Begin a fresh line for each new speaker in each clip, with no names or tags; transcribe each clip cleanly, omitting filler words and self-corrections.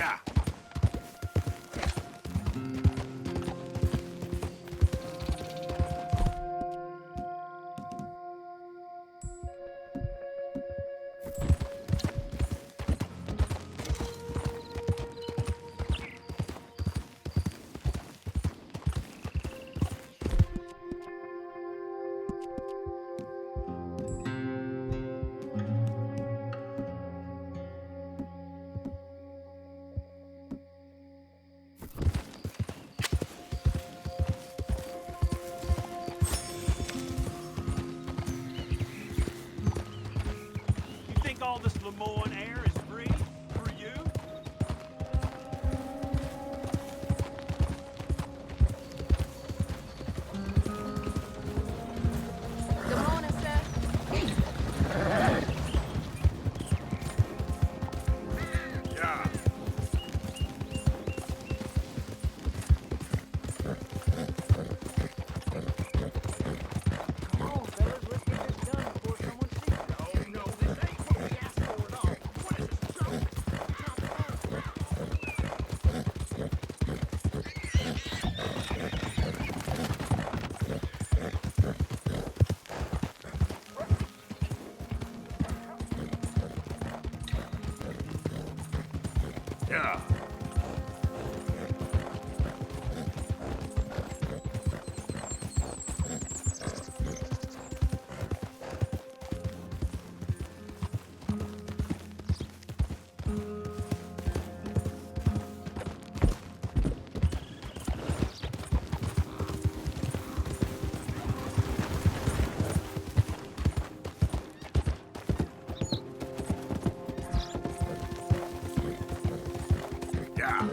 Yeah.
All this Lemoyne air is free for you?
Good morning, sir.
Yeah.
Come on, fellas, let's get this done before someone sees us.
Oh no, this ain't what we asked for at all. What is this trouble?
Yeah. Yeah.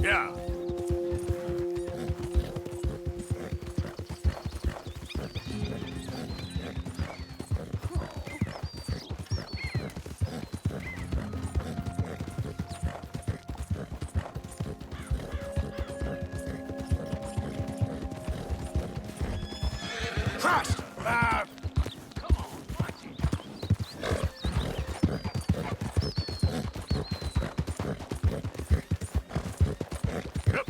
Yeah. Crushed!
Come on, watch it.
Yep.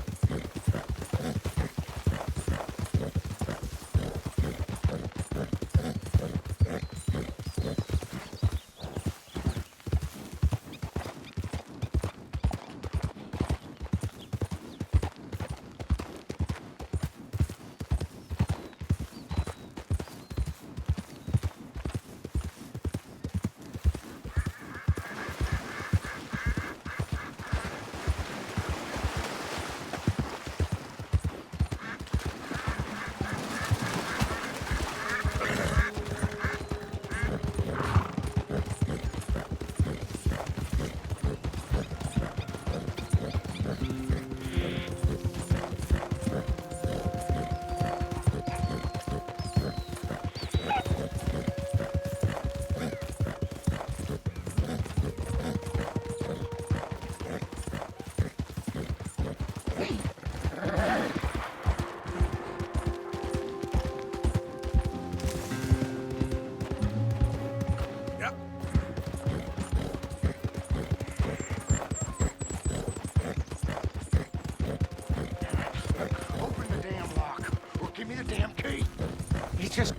just...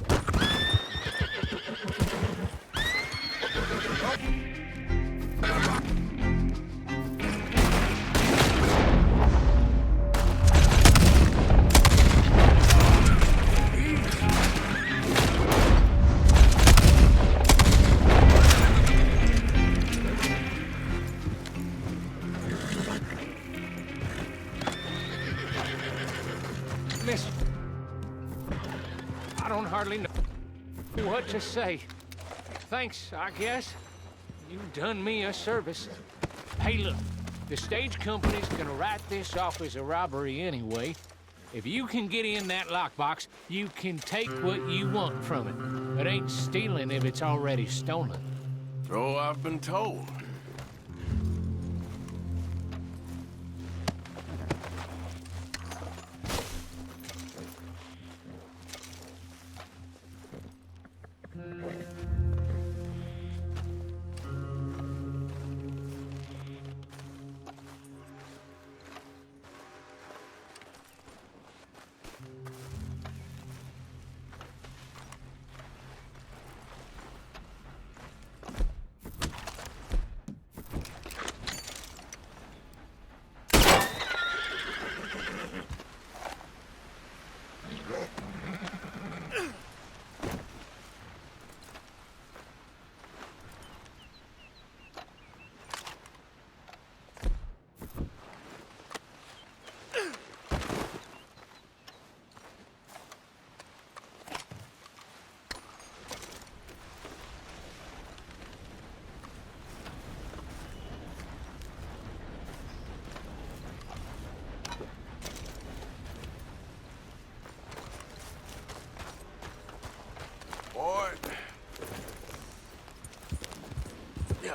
Miss, I don't hardly know what to say. Thanks, I guess. You've done me a service. Hey, look, the stage company's gonna write this off as a robbery anyway. If you can get in that lockbox, you can take what you want from it. It ain't stealing if it's already stolen.
So I've been told. Boy. Yeah.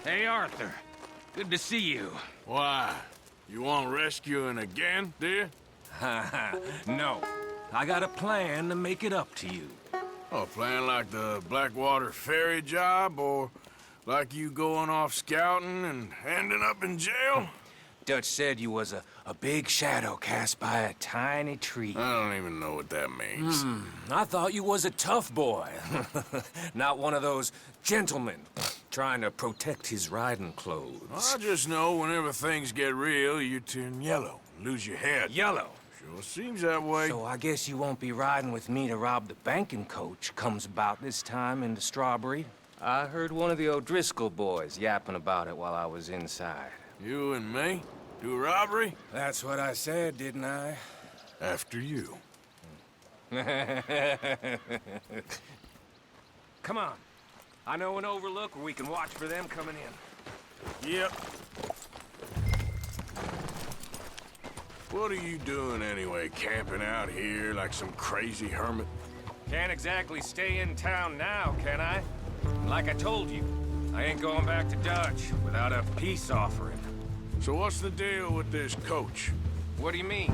Hey, Arthur. Good to see you.
Why? You want rescuing again, dear?
No. I got a plan to make it up to you.
Oh, playing like the Blackwater ferry job, or like you going off scouting and ending up in jail?
Dutch said you was a big shadow cast by a tiny tree.
I don't even know what that means.
I thought you was a tough boy. Not one of those gentlemen trying to protect his riding clothes.
I just know whenever things get real, you turn yellow, lose your head.
Yellow.
Sure seems that way.
So I guess you won't be riding with me to rob the banking coach comes about this time in the Strawberry. I heard one of the O'Driscoll boys yapping about it while I was inside.
You and me? Do a robbery?
That's what I said, didn't I?
After you.
Come on. I know an overlook where we can watch for them coming in.
Yep. What are you doing anyway, camping out here like some crazy hermit?
Can't exactly stay in town now, can I? Like I told you, I ain't going back to Dutch without a peace offering.
So what's the deal with this coach?
What do you mean?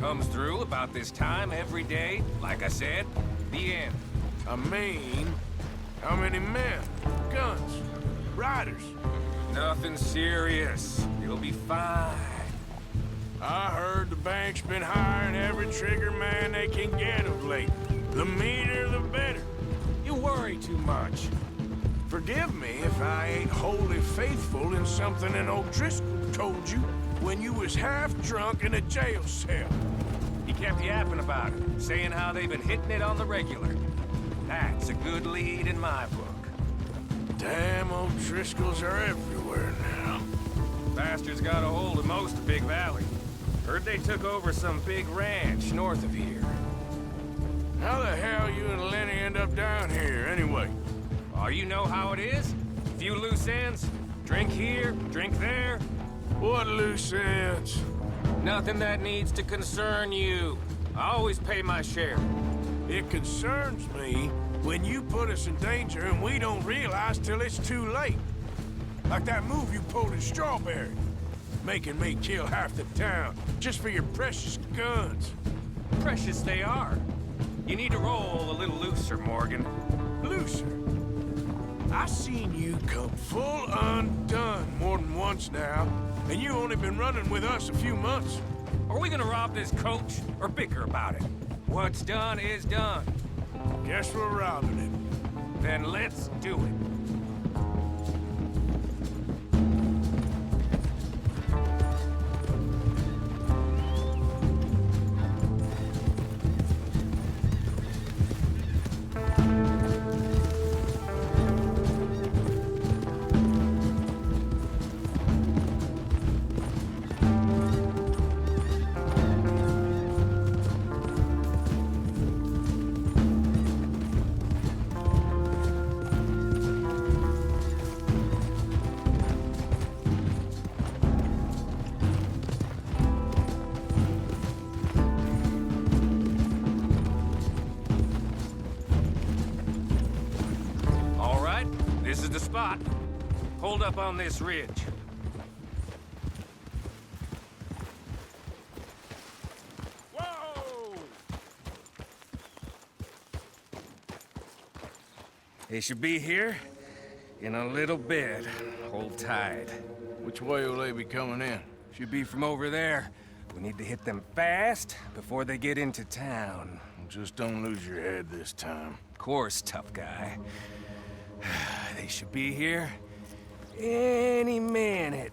Comes through about this time every day, like I said. The end.
I mean, how many men, guns, riders?
Nothing serious. You'll be fine.
I heard the bank's been hiring every trigger man they can get of late. The meaner, the better.
You worry too much.
Forgive me if I ain't wholly faithful in something an O'Driscoll told you when you was half drunk in a jail cell.
He kept yapping about it, saying how they've been hitting it on the regular. That's a good lead in my book.
Damn old Driscolls are everywhere now.
Bastards got a hold of most of Big Valley. Heard they took over some big ranch north of here.
How the hell you and Lenny end up down here, anyway?
Oh, you know how it is? Few loose ends. Drink here, drink there.
What loose ends?
Nothing that needs to concern you. I always pay my share.
It concerns me when you put us in danger and we don't realize till it's too late. Like that move you pulled in Strawberry. Making me kill half the town just for your precious guns.
Precious they are. You need to roll a little looser, Morgan.
Looser? I seen you come full undone more than once now, and you only been running with us a few months.
Are we gonna rob this coach or bicker about it? What's done is done.
Guess we're robbing it.
Then let's do it. This is the spot. Hold up on this ridge. Whoa! They should be here in a little bit. Hold tight.
Which way will they be coming in?
Should be from over there. We need to hit them fast before they get into town.
Just don't lose your head this time.
Of course, tough guy. They should be here any minute.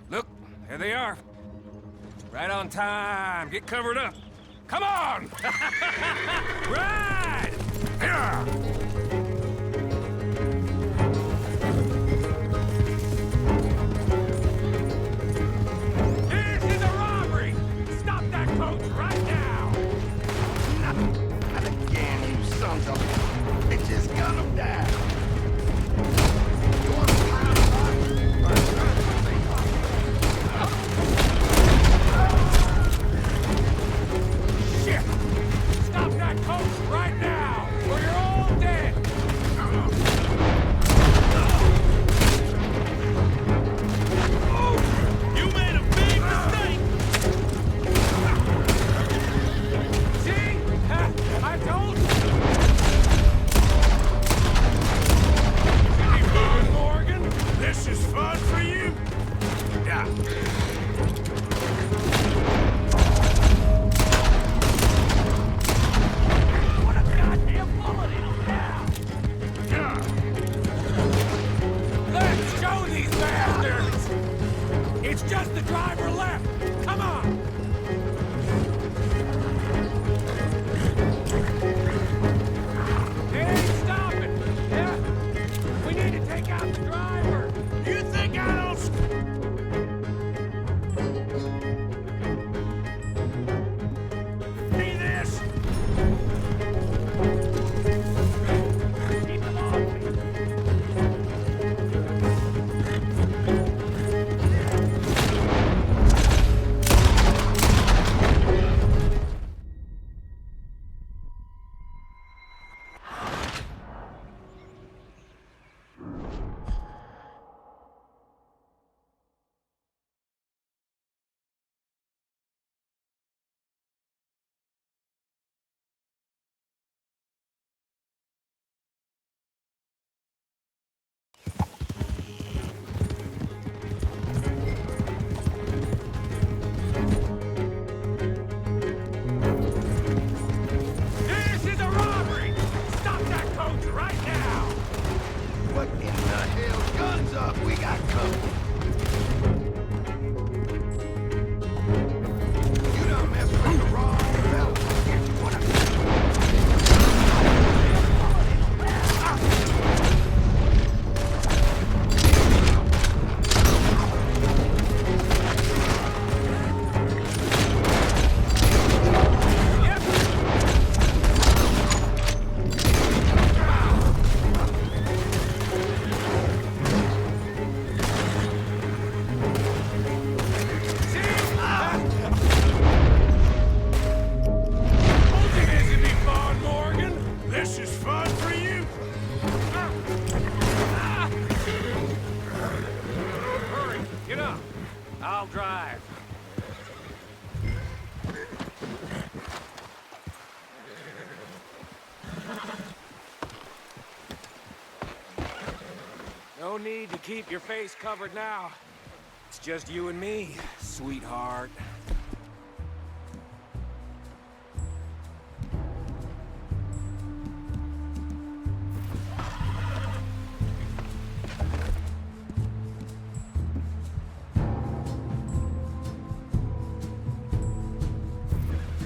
Look, there they are. Right on time. Get covered up. Come on! Ride! Yeah! This is a robbery! Stop that coach right now!
Not again, you sons of bitches, gun them down! You want to pound
Shit! Stop that coach right now, or you're all dead!
You made a big mistake!
See? I told you! Keep moving, Morgan!
This is fun for you? Yeah.
Put a goddamn bullet in him now!
Yeah.
Let's show these bastards! It's just the driver left! Come on! They ain't stopping! Yeah? We need to take out the driver!
You think I don't... See this?
Keep him off me!
This is a robbery! Stop that coach right now!
What in the hell? Guns up! We got company!
I'll drive. No need to keep your face covered now. It's just you and me, sweetheart.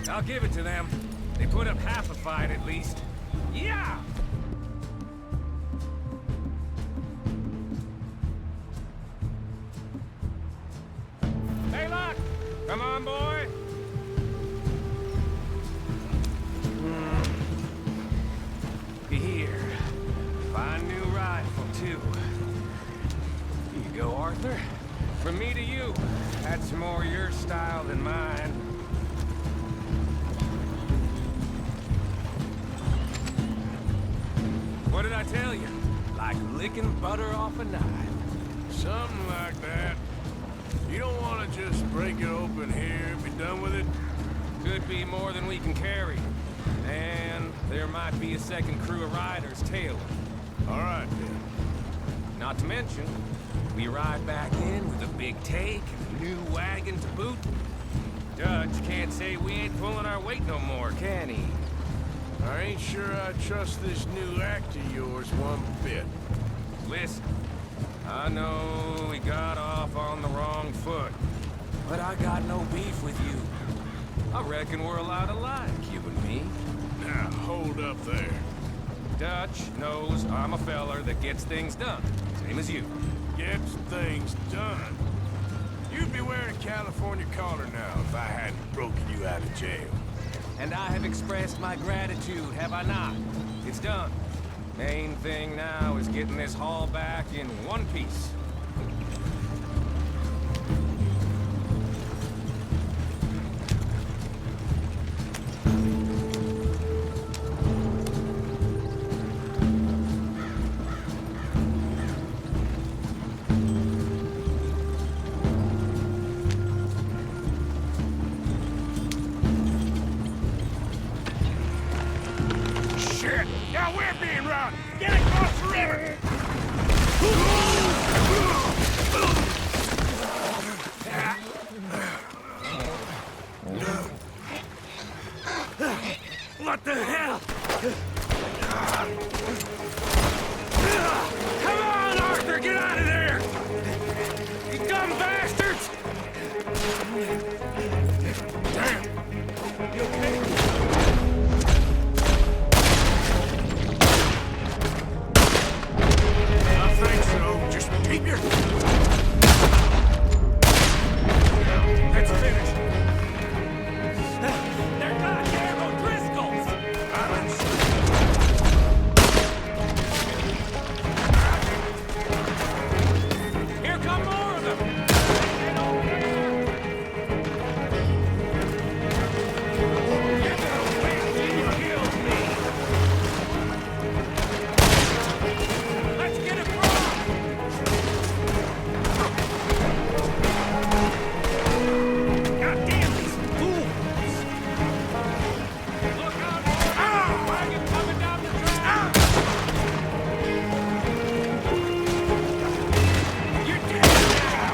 I'll give it to them. They put up half a fight at least. Yeah! Hey, look! Come on, boy! Here. Fine new rifle, too. Here you go, Arthur. From me to you. That's more your style than mine. What did I tell you? Like licking butter off a knife.
Something like that. You don't want to just break it open here and be done with it?
Could be more than we can carry. And there might be a second crew of riders tailing.
All right, then.
Not to mention, we ride back in with a big take and a new wagon to boot. Dutch can't say we ain't pulling our weight no more, can he?
I ain't sure I trust this new act of yours one bit.
Listen, I know we got off on the wrong foot, but I got no beef with you. I reckon we're a lot alike, you and me.
Now, hold up there.
Dutch knows I'm a feller that gets things done, same as you.
Gets things done. You'd be wearing a California collar now if I hadn't broken you out of jail.
And I have expressed my gratitude, have I not? It's done. Main thing now is getting this haul back in one piece.
Shit! Now we're being robbed! Get across the river!
What the hell? Come on, Arthur, get out of there! You dumb bastards! Damn! You okay?
I think so. Just keep your...
Let's finish. They're goddamn O'Driscolls! Here come more of them! Get over here! You're gonna wait till you kill me! Let's get it wrong! God damn these fools! Look out! Wagon coming down the track! You're dead now!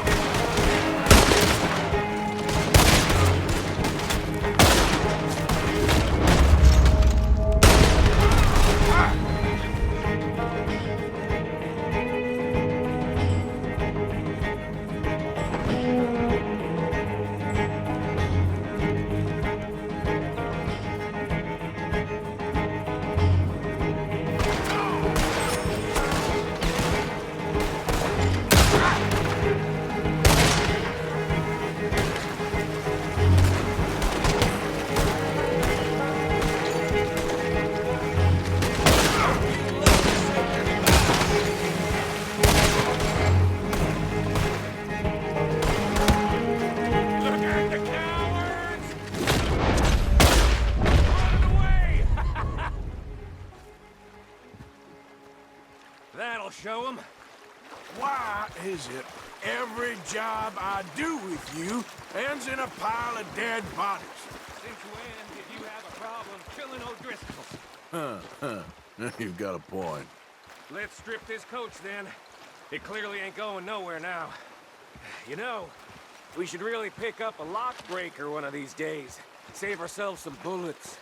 Look at the cowards! Running away! That'll show them.
Why is it every job I do with you ends in a pile of dead bodies?
Since when did you have a problem killing O'Driscolls?
You've got a point.
Let's strip this coach, then. It clearly ain't going nowhere now. You know, we should really pick up a lock breaker one of these days. Save ourselves some bullets.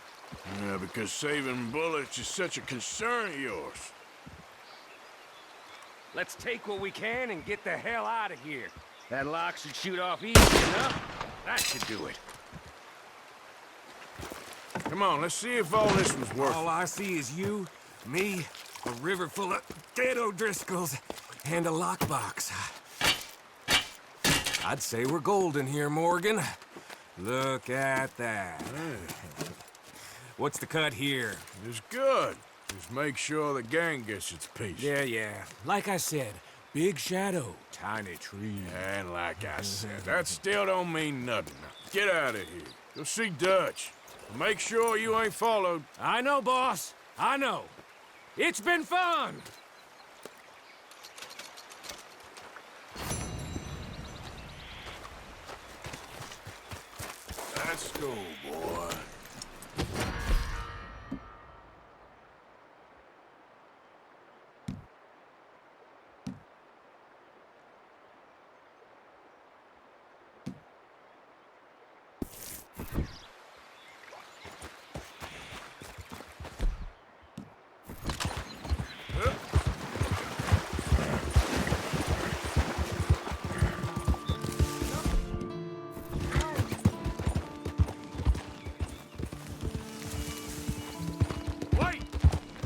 Yeah, because saving bullets is such a concern of yours.
Let's take what we can and get the hell out of here. That lock should shoot off easy enough. That should do it.
Come on, let's see if all this was worth
All I see is you, me, a river full of dead O'Driscolls, and a lockbox. I'd say we're golden here, Morgan. Look at that. What's the cut here?
It's good. Just make sure the gang gets its piece.
Yeah. Like I said, big shadow, tiny tree.
And like I said, that still don't mean nothing. Get out of here. Go see Dutch. Make sure you ain't followed.
I know, boss. I know. It's been fun.
Let's go, boy.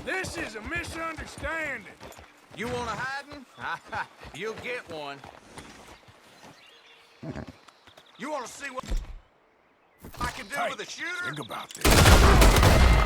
This is a misunderstanding.
You want a hiding? You'll get one. You want to see what I can do
Hey,
with a shooter?
think about this.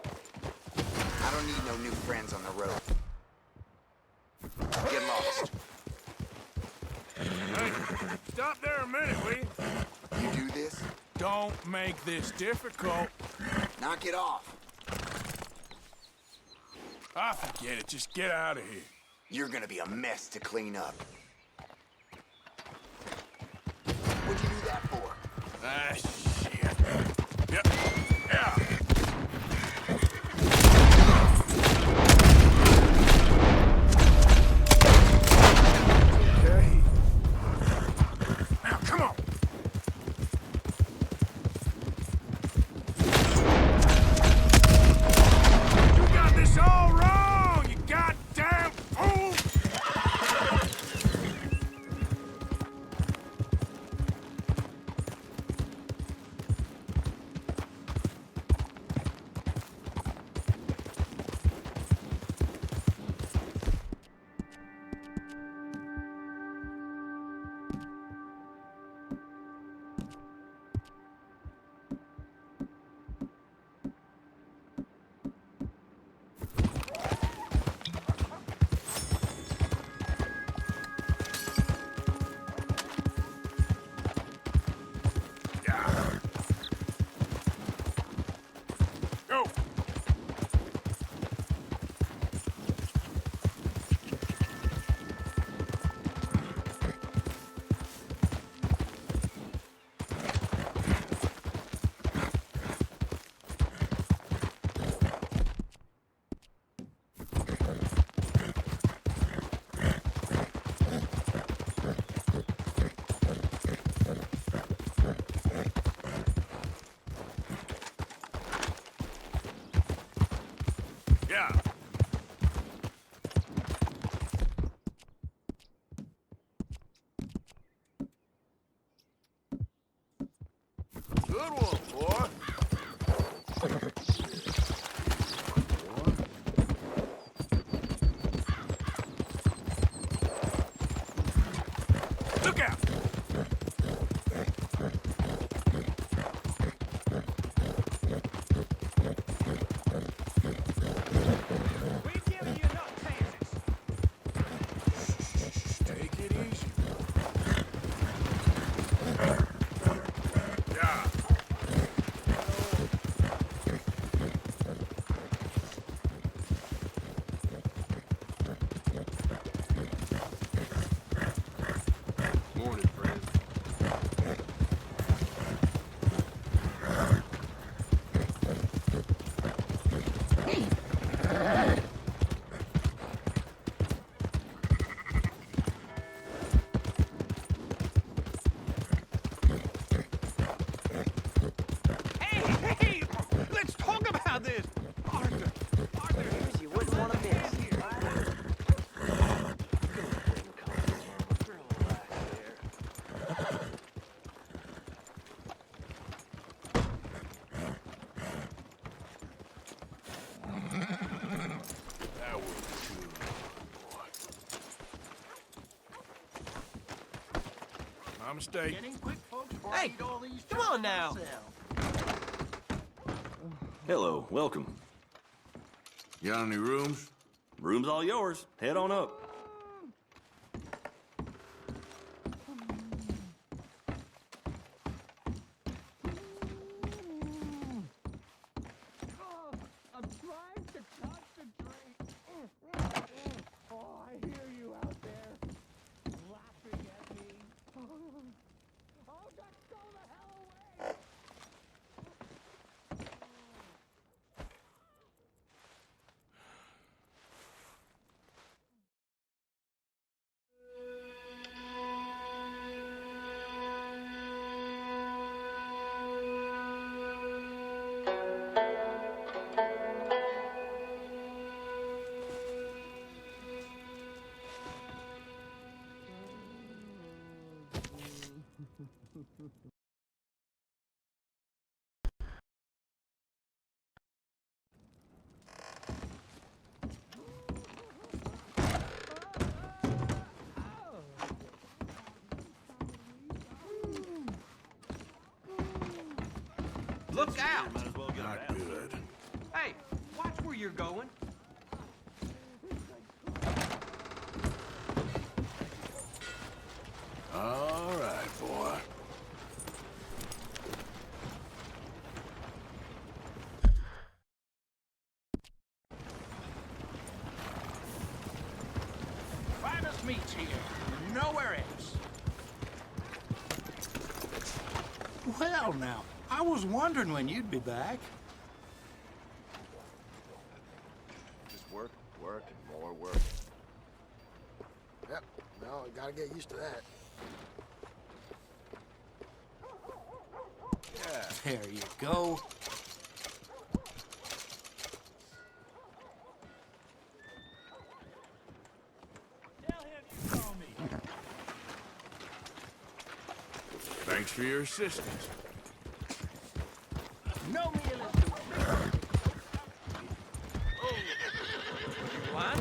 I don't need no new friends on the road. Get lost.
Hey, stop there a minute, will you?
You do this,
Don't make this difficult.
knock it off.
I forget it. Just get out of here.
You're gonna be a mess to clean up. What'd you do that for?
Ah, shit. Yep. Yeah. Okay. Now, come on. You got this all wrong, you goddamn fool! Go! Yeah. Good one, boy. Look out!
We've given you enough chances.
Take it easy. Yeah.
Morning, friend.
Hey, let's talk about this. Arthur,
You wouldn't want to miss.
That was good, boy. My mistake.
Hey, come on now.
Hello, welcome.
You got any rooms?
Room's all yours. Head on up.
I'm trying to concentrate. Oh, I hear you out there laughing at me. Oh, just go the hell away. Look out!
Not good.
Hey, watch where you're going.
All right, boy.
Finest meats here. Nowhere else.
Well, now, I was wondering when you'd be back.
Just work, work, and more work. Yep, well, gotta get used to that.
There you go.
Tell him you saw me.
Thanks for your assistance.
No meal is too What?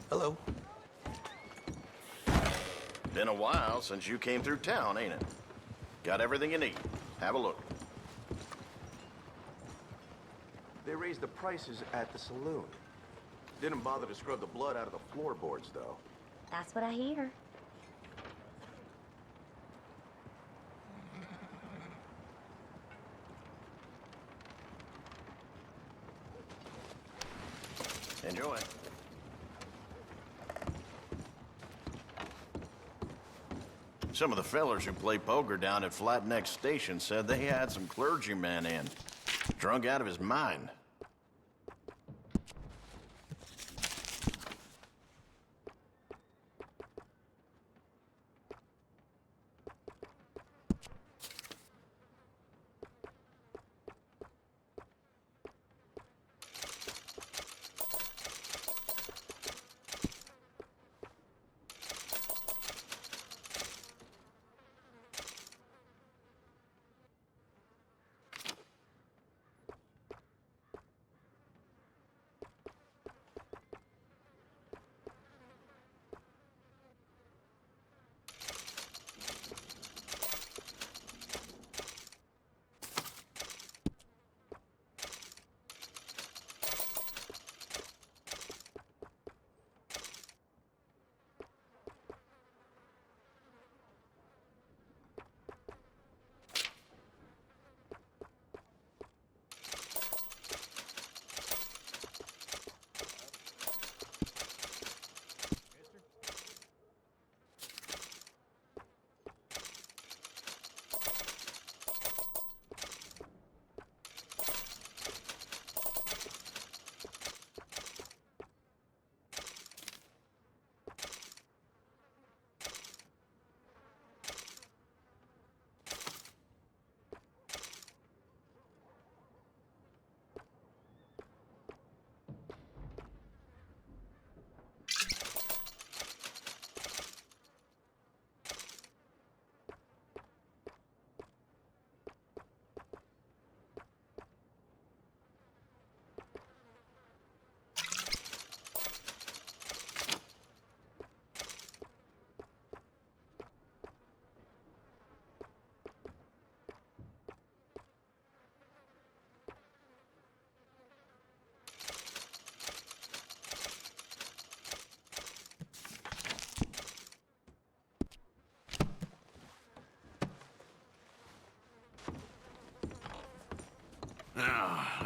Hello.
Been a while since you came through town, ain't it? Got everything you need. Have a look.
They raised the prices at the saloon. Didn't bother to scrub the blood out of the floorboards, though.
That's what I hear.
Enjoy. Some of the fellers who play poker down at Flat Neck Station said they had some clergyman in. Drunk out of his mind.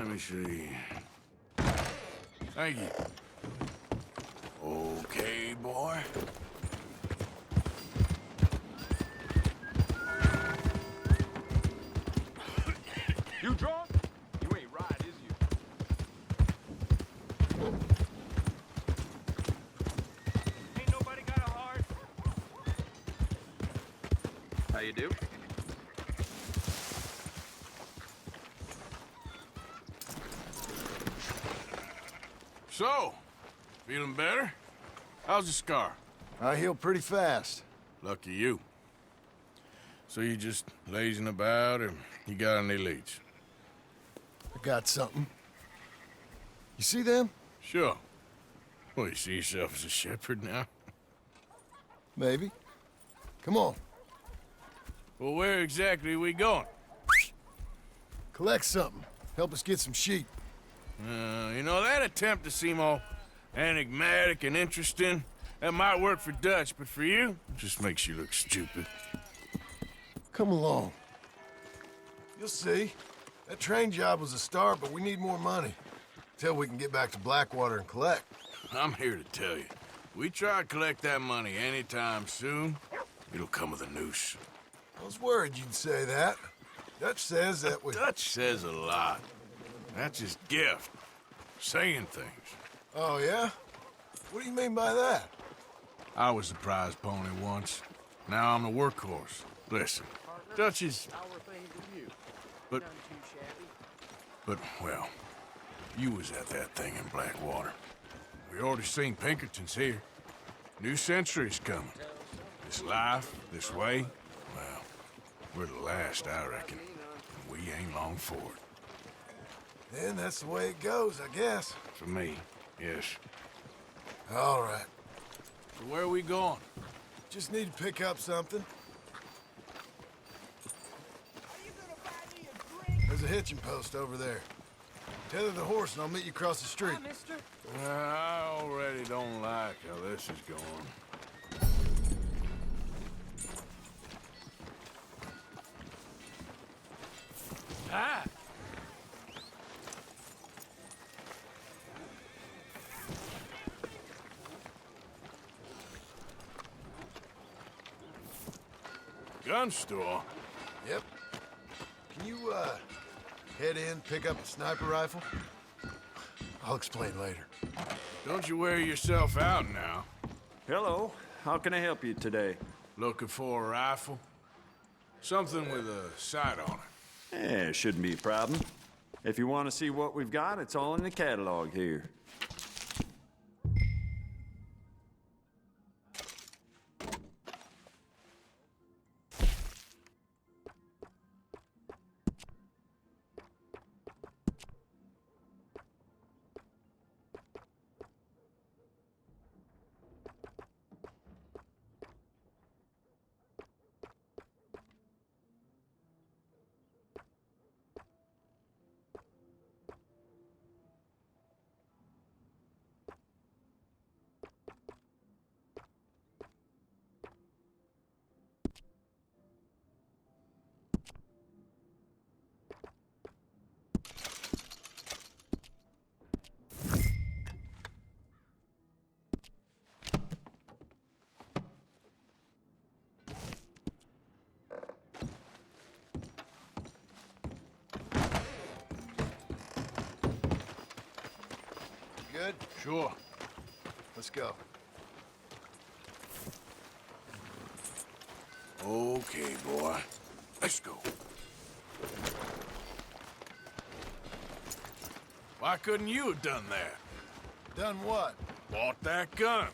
Let me see. Thank you. Okay, boy.
You drunk? You ain't right, is you?
Ain't nobody got a heart.
How you do?
So, feeling better? How's the scar?
I heal pretty fast.
Lucky you. So you just lazing about, or you got any leads?
I got something. You see them?
Sure. Well, you see yourself as a shepherd now?
Maybe. Come on.
Well, where exactly are we going?
Collect something. Help us get some sheep.
You know, that attempt to seem all enigmatic and interesting, that might work for Dutch, but for you, it just makes you look stupid.
Come along. You'll see. That train job was a start, but we need more money. Till we can get back to Blackwater and collect.
I'm here to tell you, we try to collect that money anytime soon, it'll come with a noose.
I was worried you'd say that. Dutch says that we...
Dutch says a lot. That's his gift. Saying things.
Oh, yeah? What do you mean by that?
I was the prize pony once. Now I'm the workhorse. Listen, Dutch is... But, well, you was at that thing in Blackwater. We already seen Pinkertons here. New century's coming. This life, this way, well, we're the last, I reckon. And we ain't long for it.
Then that's the way it goes, I guess.
For me, yes.
All right.
So where are we going?
Just need to pick up something. There's a hitching post over there. Tether the horse and I'll meet you across the street.
Hi, mister.
I already don't like how this is going. Ah! Gun store?
Yep. Can you, head in, pick up a sniper rifle? I'll explain later.
Don't you wear yourself out now.
Hello. How can I help you today?
Looking for a rifle? Something with a sight on it.
Yeah, shouldn't be a problem. If you want to see what we've got, it's all in the catalog here.
Good?
Sure.
Let's go.
Okay, boy. Let's go. Why couldn't you have done that?
Done what?
Bought that gun.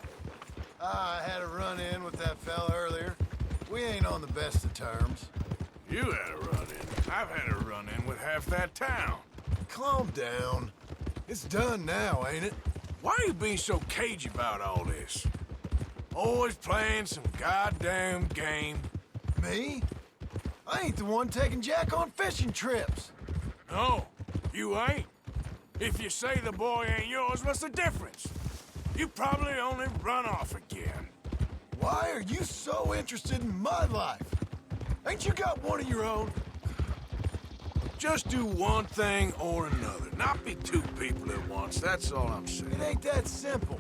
I had a run-in with that fella earlier. We ain't on the best of terms.
You had a run-in. I've had a run-in with half that town.
Calm down. It's done now, ain't it?
Why are you being so cagey about all this? Always playing some goddamn game.
Me? I ain't the one taking Jack on fishing trips.
No, you ain't. If you say the boy ain't yours, what's the difference? You probably only run off again.
Why are you so interested in my life? Ain't you got one of your own?
Just do one thing or another. Not be two people at once, that's all I'm saying.
It ain't that simple.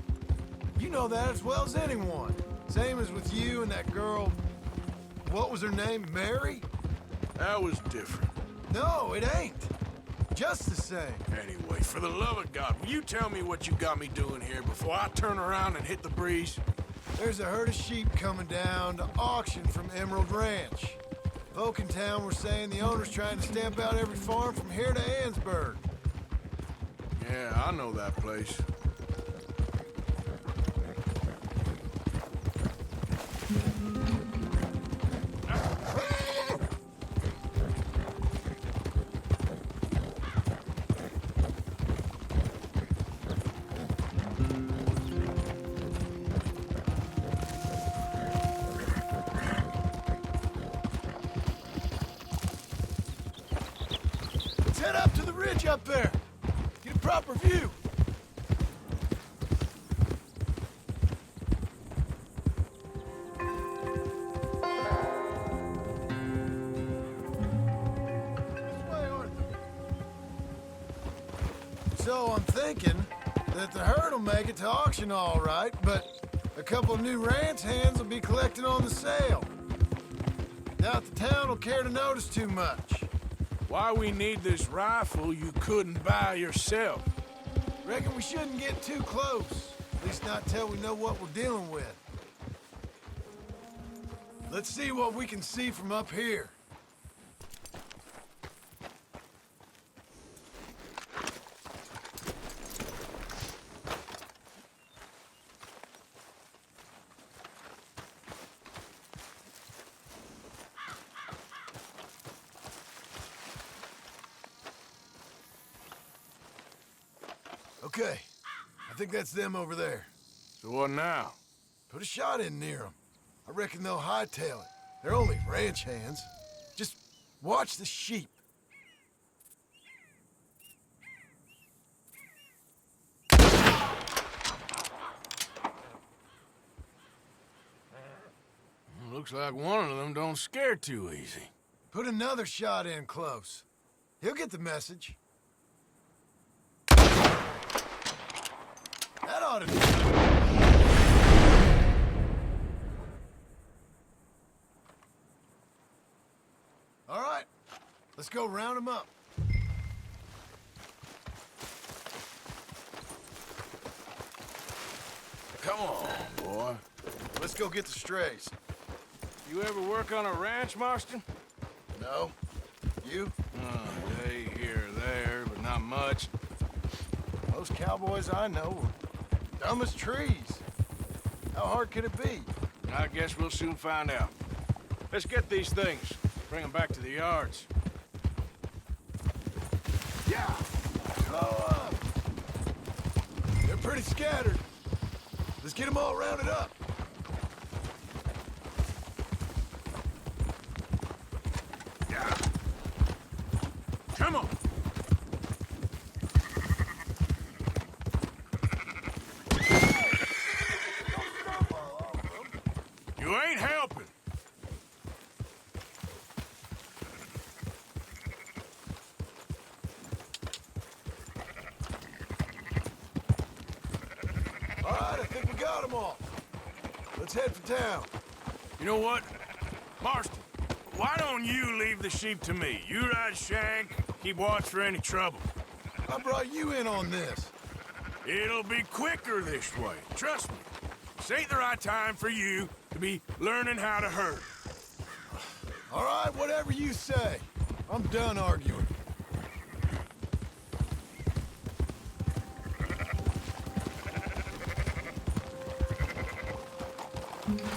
You know that as well as anyone. Same as with you and that girl... What was her name? Mary?
That was different.
No, it ain't. Just the same.
Anyway, for the love of God, will you tell me what you got me doing here before I turn around and hit the breeze?
There's a herd of sheep coming down to auction from Emerald Ranch. Folk in town were saying the owner's trying to stamp out every farm from here to Ansburg.
Yeah, I know that place.
Let's head up to the ridge up there. Get a proper view. So I'm thinking that the herd will make it to auction all right, but a couple of new ranch hands will be collecting on the sale. Doubt the town will care to notice too much.
Why we need this rifle you couldn't buy yourself?
Reckon we shouldn't get too close. At least not till we know what we're dealing with. Let's see what we can see from up here. Okay, I think that's them over there.
So what now?
Put a shot in near them. I reckon they'll hightail it. They're only ranch hands. Just watch the sheep.
Looks like one of them don't scare too easy.
Put another shot in close. He'll get the message. That ought to do it. All right, let's go round them up.
Come on, boy.
Let's go get the strays.
You ever work on a ranch, Marston?
No? You?
Day here or there, but not much.
Those cowboys I know are dumb as trees. How hard could it be?
I guess we'll soon find out. Let's get these things. Bring them back to the yards.
Yeah! Slow up! They're pretty scattered. Let's get them all rounded up.
Yeah. Come on! You ain't helping.
All right, I think we got them all. Let's head for town.
You know what? Marston, why don't you leave the sheep to me? You ride Shank, keep watch for any trouble.
I brought you in on this.
It'll be quicker this way, trust me. This ain't the right time for you to be learning how to herd.
All right, whatever you say. I'm done arguing.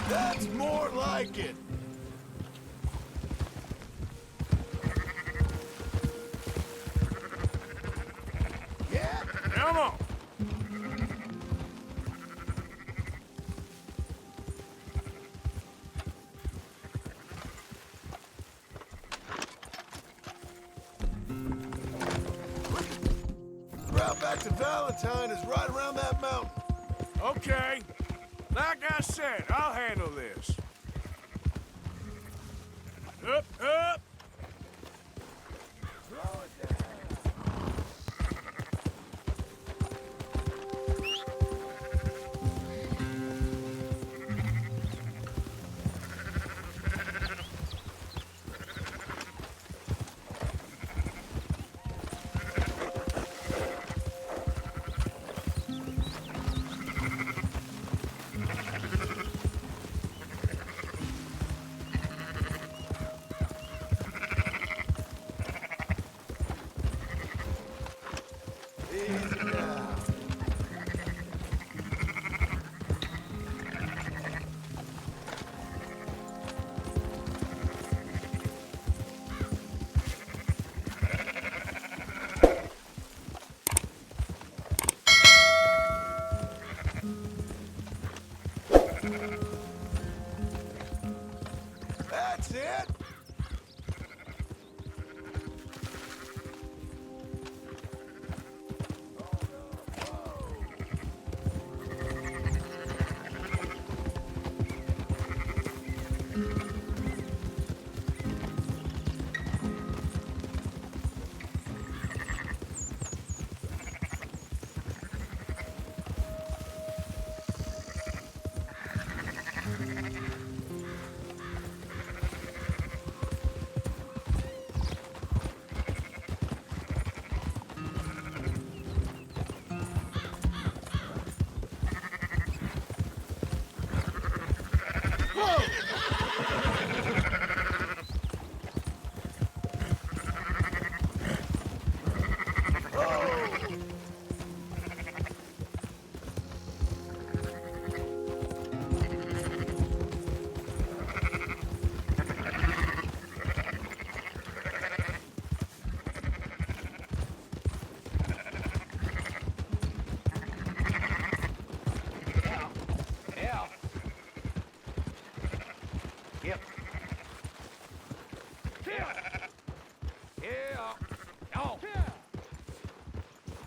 That's more like it. Yeah?
Come on!
Route back to Valentine is right around that mountain.
Okay. Like I said, I'll handle this. Up, up!
Slow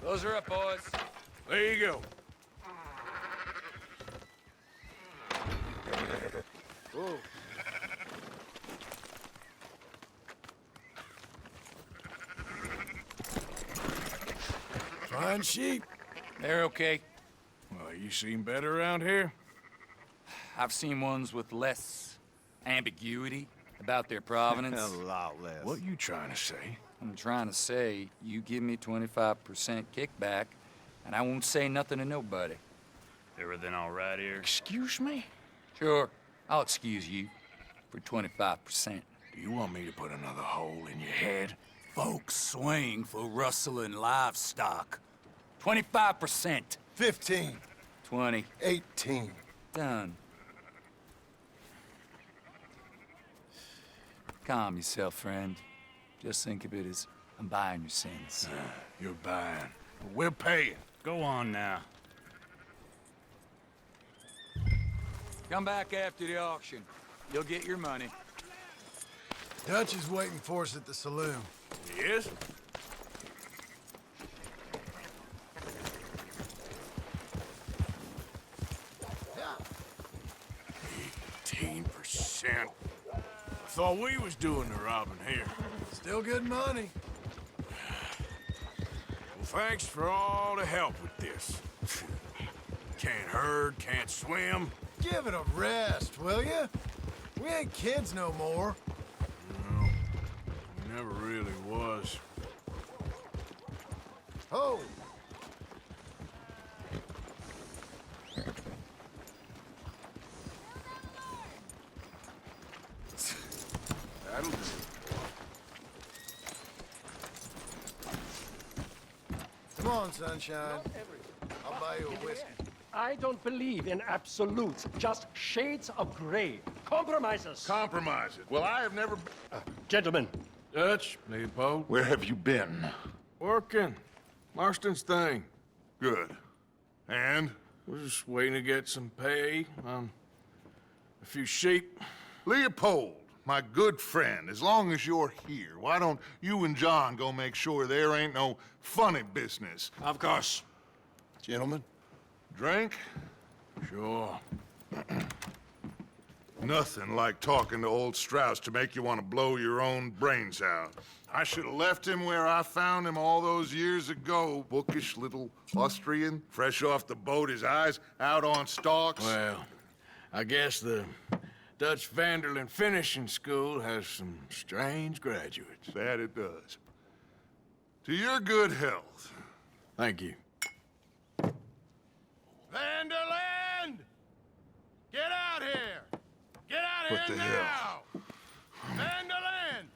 Those are up, boys.
There you go.
Whoa.
Fine sheep.
They're okay.
Well, you seen better around here?
I've seen ones with less ambiguity about their provenance.
A lot less.
What you trying to say?
I'm trying to say, you give me 25% kickback, and I won't say nothing to nobody.
Everything all right here?
Excuse me?
Sure, I'll excuse you for 25%.
Do you want me to put another hole in your head?
Folks swing for rustling livestock. 25%.
15.
20.
18.
Done. Calm yourself, friend. Just think of it as I'm buying your sins.
You're buying. But we're paying.
Go on now.
Come back after the auction. You'll get your money.
Dutch is waiting for us at the saloon.
He is?
Yeah.
18%. I thought we was doing the robbing here.
Still good money.
Well, thanks for all the help with this. Can't herd, can't swim.
Give it a rest, will ya? We ain't kids no more.
No, we never really was.
Oh!
That'll do.
Come on, sunshine. I'll buy you a whiskey.
I don't believe in absolutes, just shades of gray. Compromises.
Compromises. Well, I have never...
Gentlemen.
Dutch, Leopold.
Where have you been?
Working. Marston's thing.
Good. And?
We're just waiting to get some pay on a few sheep.
Leopold, my good friend, as long as you're here, why don't you and John go make sure there ain't no funny business?
Of course.
Gentlemen.
Drink?
Sure.
Nothing like talking to old Strauss to make you want to blow your own brains out. I should have left him where I found him all those years ago. Bookish little Austrian, fresh off the boat, his eyes out on stalks.
Well, I guess the Dutch Vanderlyn Finishing School has some strange graduates.
That it does. To your good health.
Thank you.
Vanderland! Get out here! Get out
What
here
the
now! Vanderland!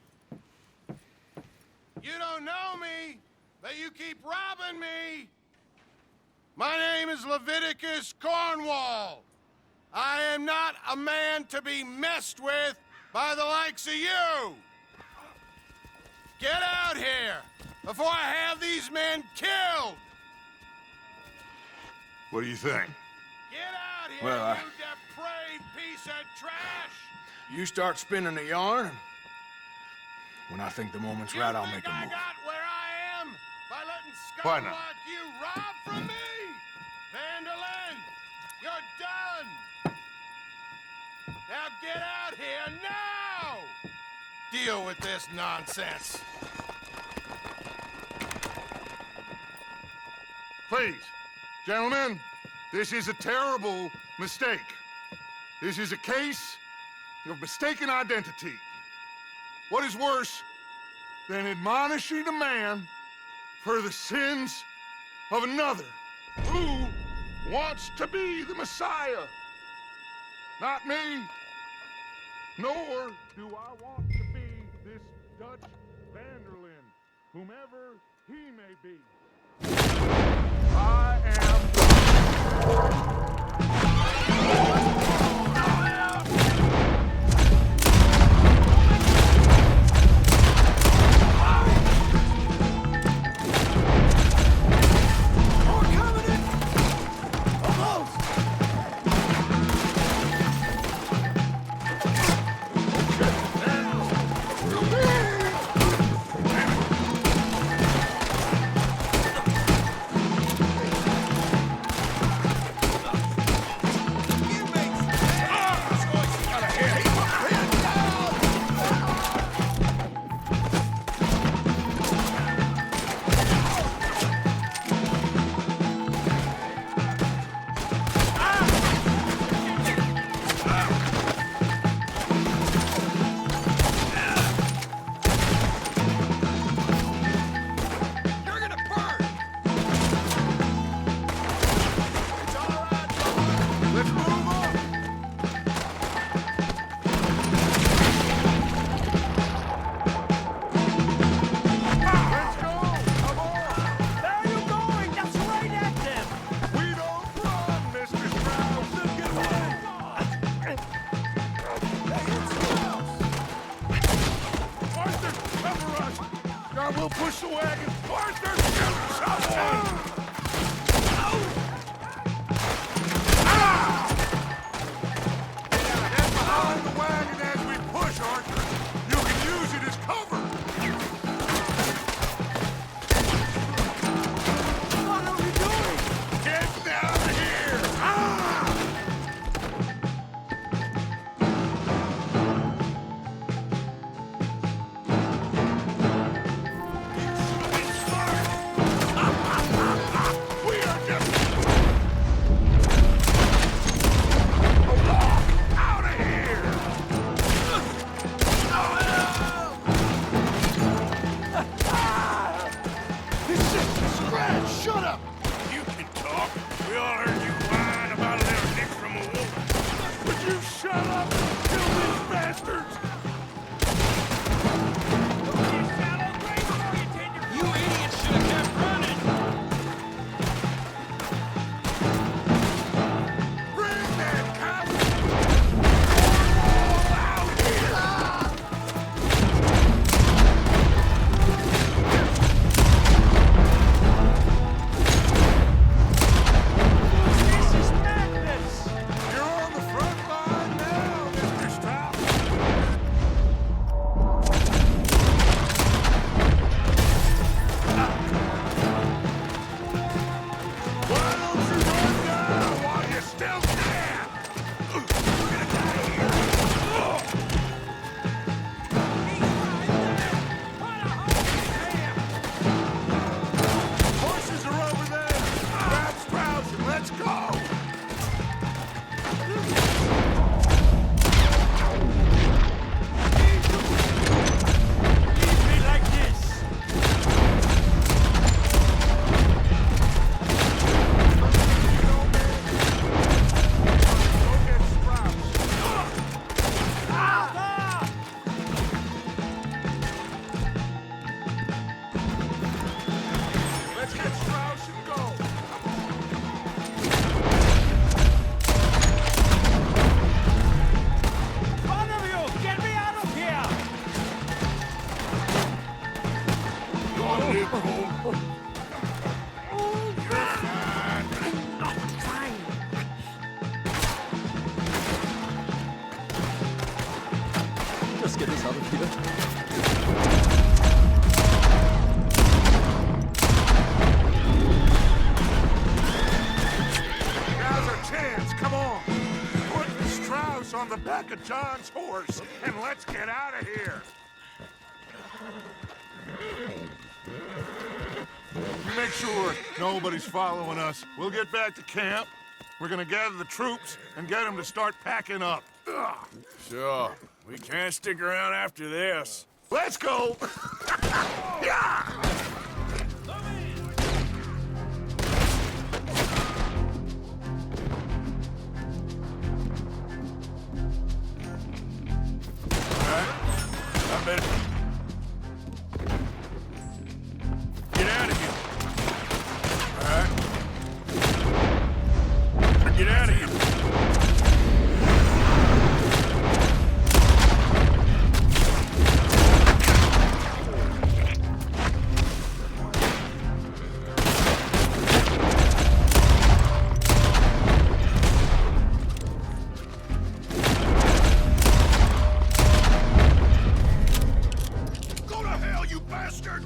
You don't know me, but you keep robbing me! My name is Leviticus Cornwall. I am not a man to be messed with by the likes of you! Get out here before I have these men killed!
What do you think?
Get out here,
Well,
you depraved piece of trash!
You start spinning the yarn, and when I think the moment's right, I'll make a
I
move.
got where I am by letting
Why
scum
not?
like you rob from me? Vanderlyn, you're done! Now get out here now! Deal with this nonsense.
Please, gentlemen, this is a terrible mistake. This is a case of mistaken identity. What is worse than admonishing a man for the sins of another who wants to be the Messiah? Not me, nor do I want to be this Dutch Vanderlyn, whomever he may be. I am... Push the wagon! Arthur, shoot something! Get behind the wagon as we push, Arthur. You can use it as cover. What are we doing? Get down here! We are just... out of here! This is a scratch! Shut up!
You can talk. We all heard you whine about a little nick from a wolf.
Would you shut up and kill these bastards?
You idiots should have kept running!
Bring that cop! Out here!
This is madness!
You're on the front line now, Mr. Stout. Why don't you run down while you still can? Get out of here! Horses are over there. Grab Strauss and let's go.
Leave me like this!
Go get Strauss. Let's get Strauss and go.
One of you, get me out of here!
Let's get this out of here.
Now's our chance. Come on. Put Strauss on the back of John's horse and let's get out of here. Make sure nobody's following us. We'll get back to camp. We're gonna gather the troops and get them to start packing up. Ugh.
Sure. We can't stick around after this.
Let's go! Yeah!
I bet. Get out of here. All right. Get out of here.
Go to hell, you bastard!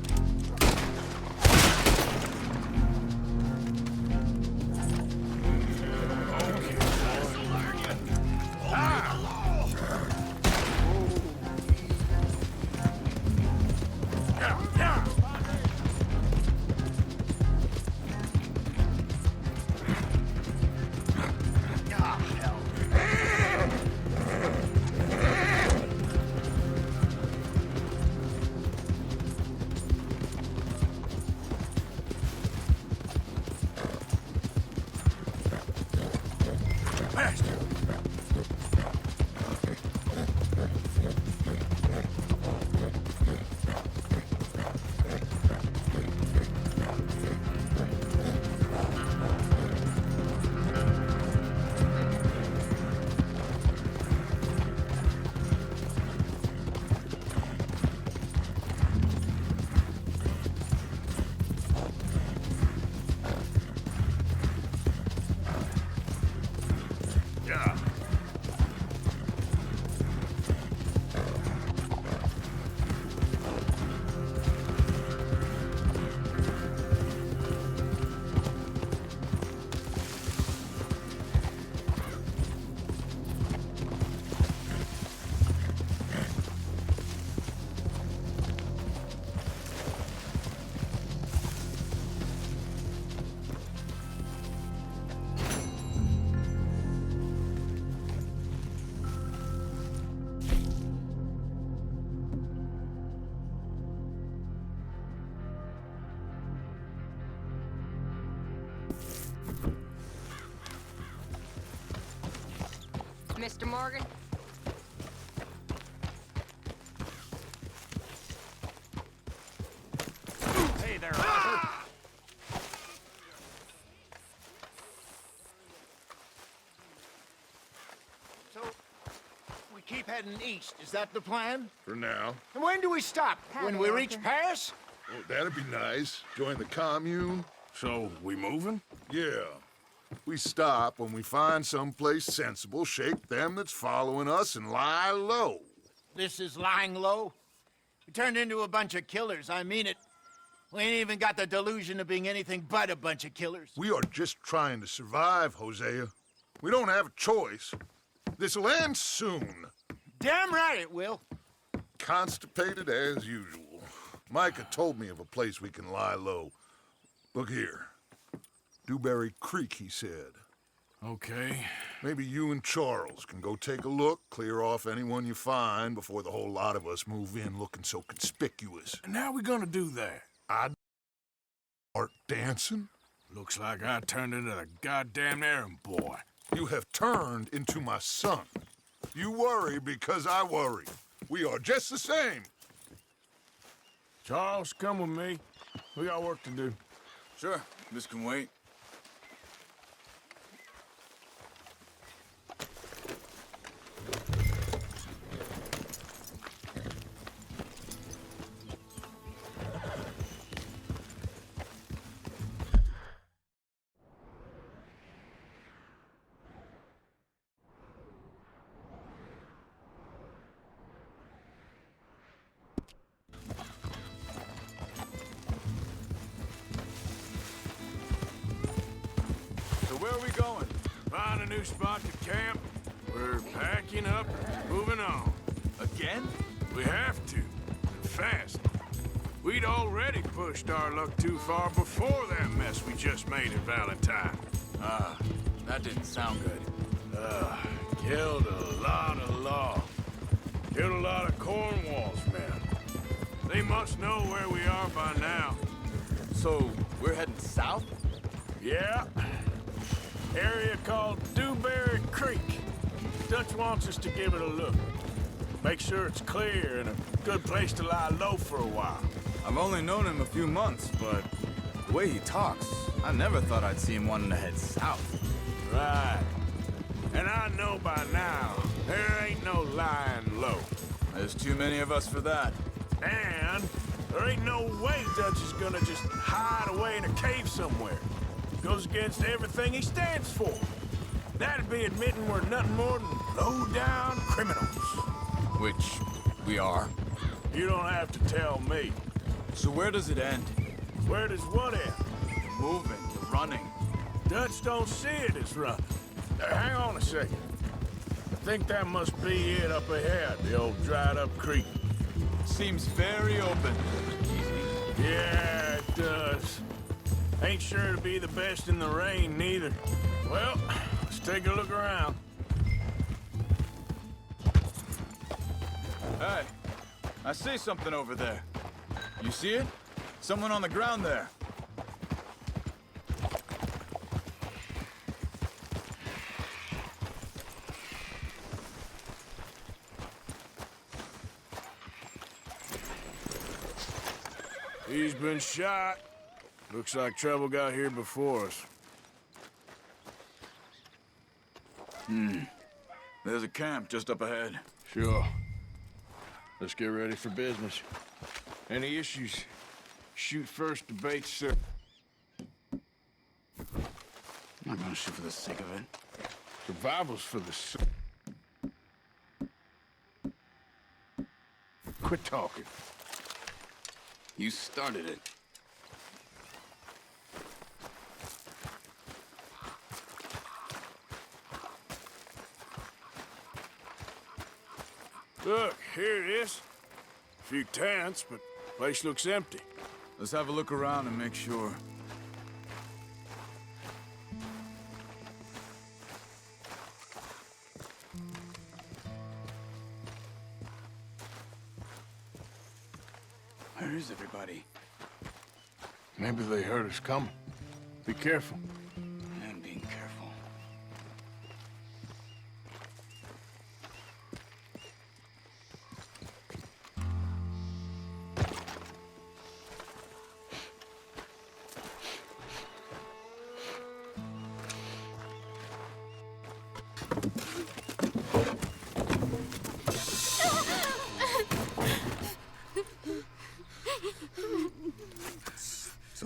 Mr. Morgan?
Hey there, Arthur.
So, we keep heading east. Is that the plan?
For now.
And when do we stop? When we reach
Arthur.
Paris?
Oh, that'd be nice. Join the commune.
So, we moving?
Yeah. We stop when we find someplace sensible, shake them that's following us, and lie low.
This is lying low? We turned into a bunch of killers, I mean it. We ain't even got the delusion of being anything but a bunch of killers.
We are just trying to survive, Hosea. We don't have a choice. This'll end soon.
Damn right it will.
Constipated as usual. Micah told me of a place we can lie low. Look here. Dewberry Creek, he said.
Okay.
Maybe you and Charles can go take a look, clear off anyone you find before the whole lot of us move in looking so conspicuous.
And how we gonna do that?
I start dancing?
Looks like I turned into the goddamn errand boy.
You have turned into my son. You worry because I worry. We are just the same.
Charles, come with me. We got work to do.
Sure, this can wait. Where are we going?
Find a new spot to camp. We're packing up and moving on.
Again?
We have to. And fast. We'd already pushed our luck too far before that mess we just made at Valentine.
That didn't sound good.
Killed a lot of law. Killed a lot of Cornwall's men. They must know where we are by now.
So, we're heading south?
Yeah. Area called Dewberry Creek. Dutch wants us to give it a look. Make sure it's clear and a good place to lie low for a while.
I've only known him a few months, but the way he talks, I never thought I'd see him wanting to head south.
Right. And I know by now, there ain't no lying low.
There's too many of us for that.
And there ain't no way Dutch is gonna just hide away in a cave somewhere. Goes against everything he stands for. That'd be admitting we're nothing more than low-down criminals.
Which we are.
You don't have to tell me.
So where does it end?
Where does what end?
Moving, running.
Dutch don't see it as running. Hang on a second. I think that must be it up ahead, the old dried-up creek.
Seems very open.
Yeah, it does. Ain't sure to be the best in the rain, neither. Well, let's take a look around.
Hey, I see something over there. You see it? Someone on the ground there.
He's been shot. Looks like trouble got here before us.
There's a camp just up ahead.
Sure. Let's get ready for business. Any issues? Shoot first, debate, sir.
I'm not gonna shoot for the sake of it.
Survival's for the... Quit talking.
You started it.
Look, here it is. A few tents, but place looks empty.
Let's have a look around and make sure. Where is everybody?
Maybe they heard us coming. Be careful.
I'm being careful.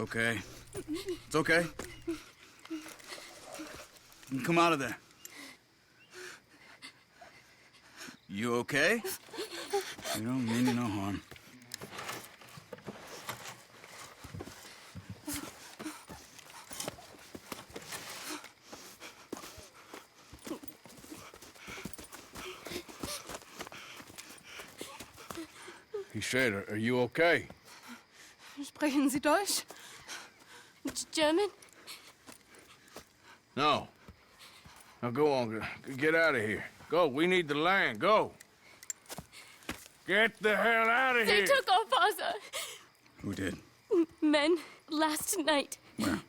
okay? It's okay. Come out of there. You okay? You don't mean you no harm.
He said, are you okay?
Sprechen Sie Deutsch? German?
No. Now go on, get out of here. Go, we need the land, go. Get the hell out of
They
here.
took our father.
Who did?
Men, last night.
Where?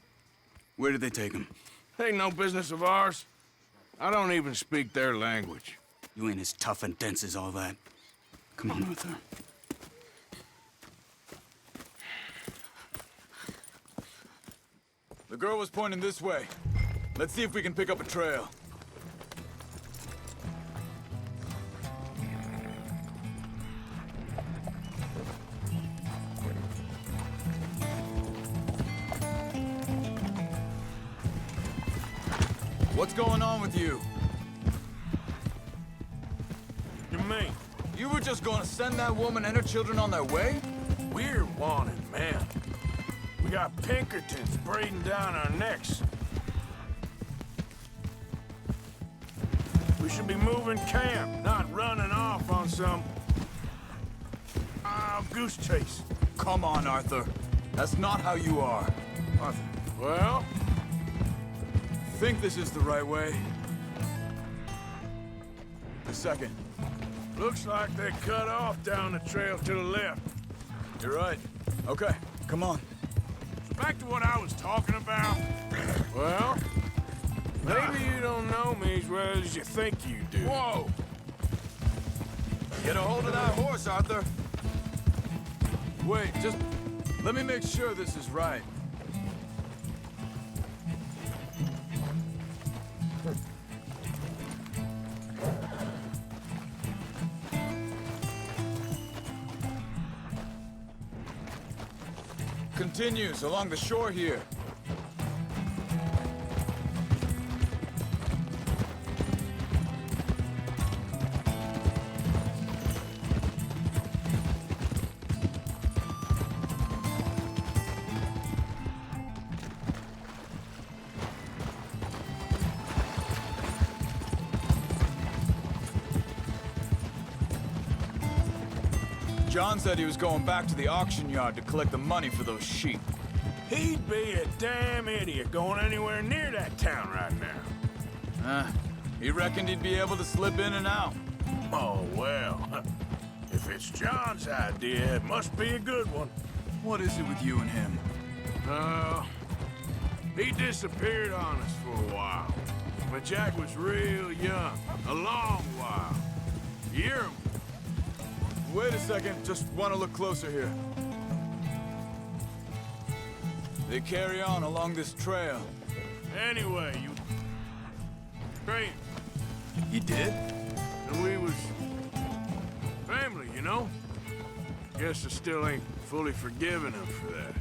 Where did they take him?
Ain't no business of ours. I don't even speak their language.
You ain't as tough and dense as all that. Come on, Arthur.
The girl was pointing this way. Let's see if we can pick up a trail. What's going on with you?
You mean?
You were just gonna send that woman and her children on their way?
We're wanted, man. We got Pinkertons breathing down our necks. We should be moving camp, not running off on some goose chase.
Come on, Arthur. That's not how you are.
Arthur. Well?
Think this is the right way? A second.
Looks like they cut off down the trail to the left.
You're right. Okay, come on.
Back to what I was talking about. Well, maybe you don't know me as well as you think you do.
Whoa! Get a hold of that horse, Arthur. Wait, just let me make sure this is right. Continues along the shore here. John said he was going back to the auction yard to collect the money for those sheep.
He'd be a damn idiot going anywhere near that town right now.
He reckoned he'd be able to slip in and out.
Oh, well. If it's John's idea, it must be a good one.
What is it with you and him?
He disappeared on us for a while. When Jack was real young. A long while. You hear him?
Wait a second, just want to look closer here. They carry on along this trail.
Anyway, you... Great.
He did?
And we was... family, you know? Guess I still ain't fully forgiven him for that.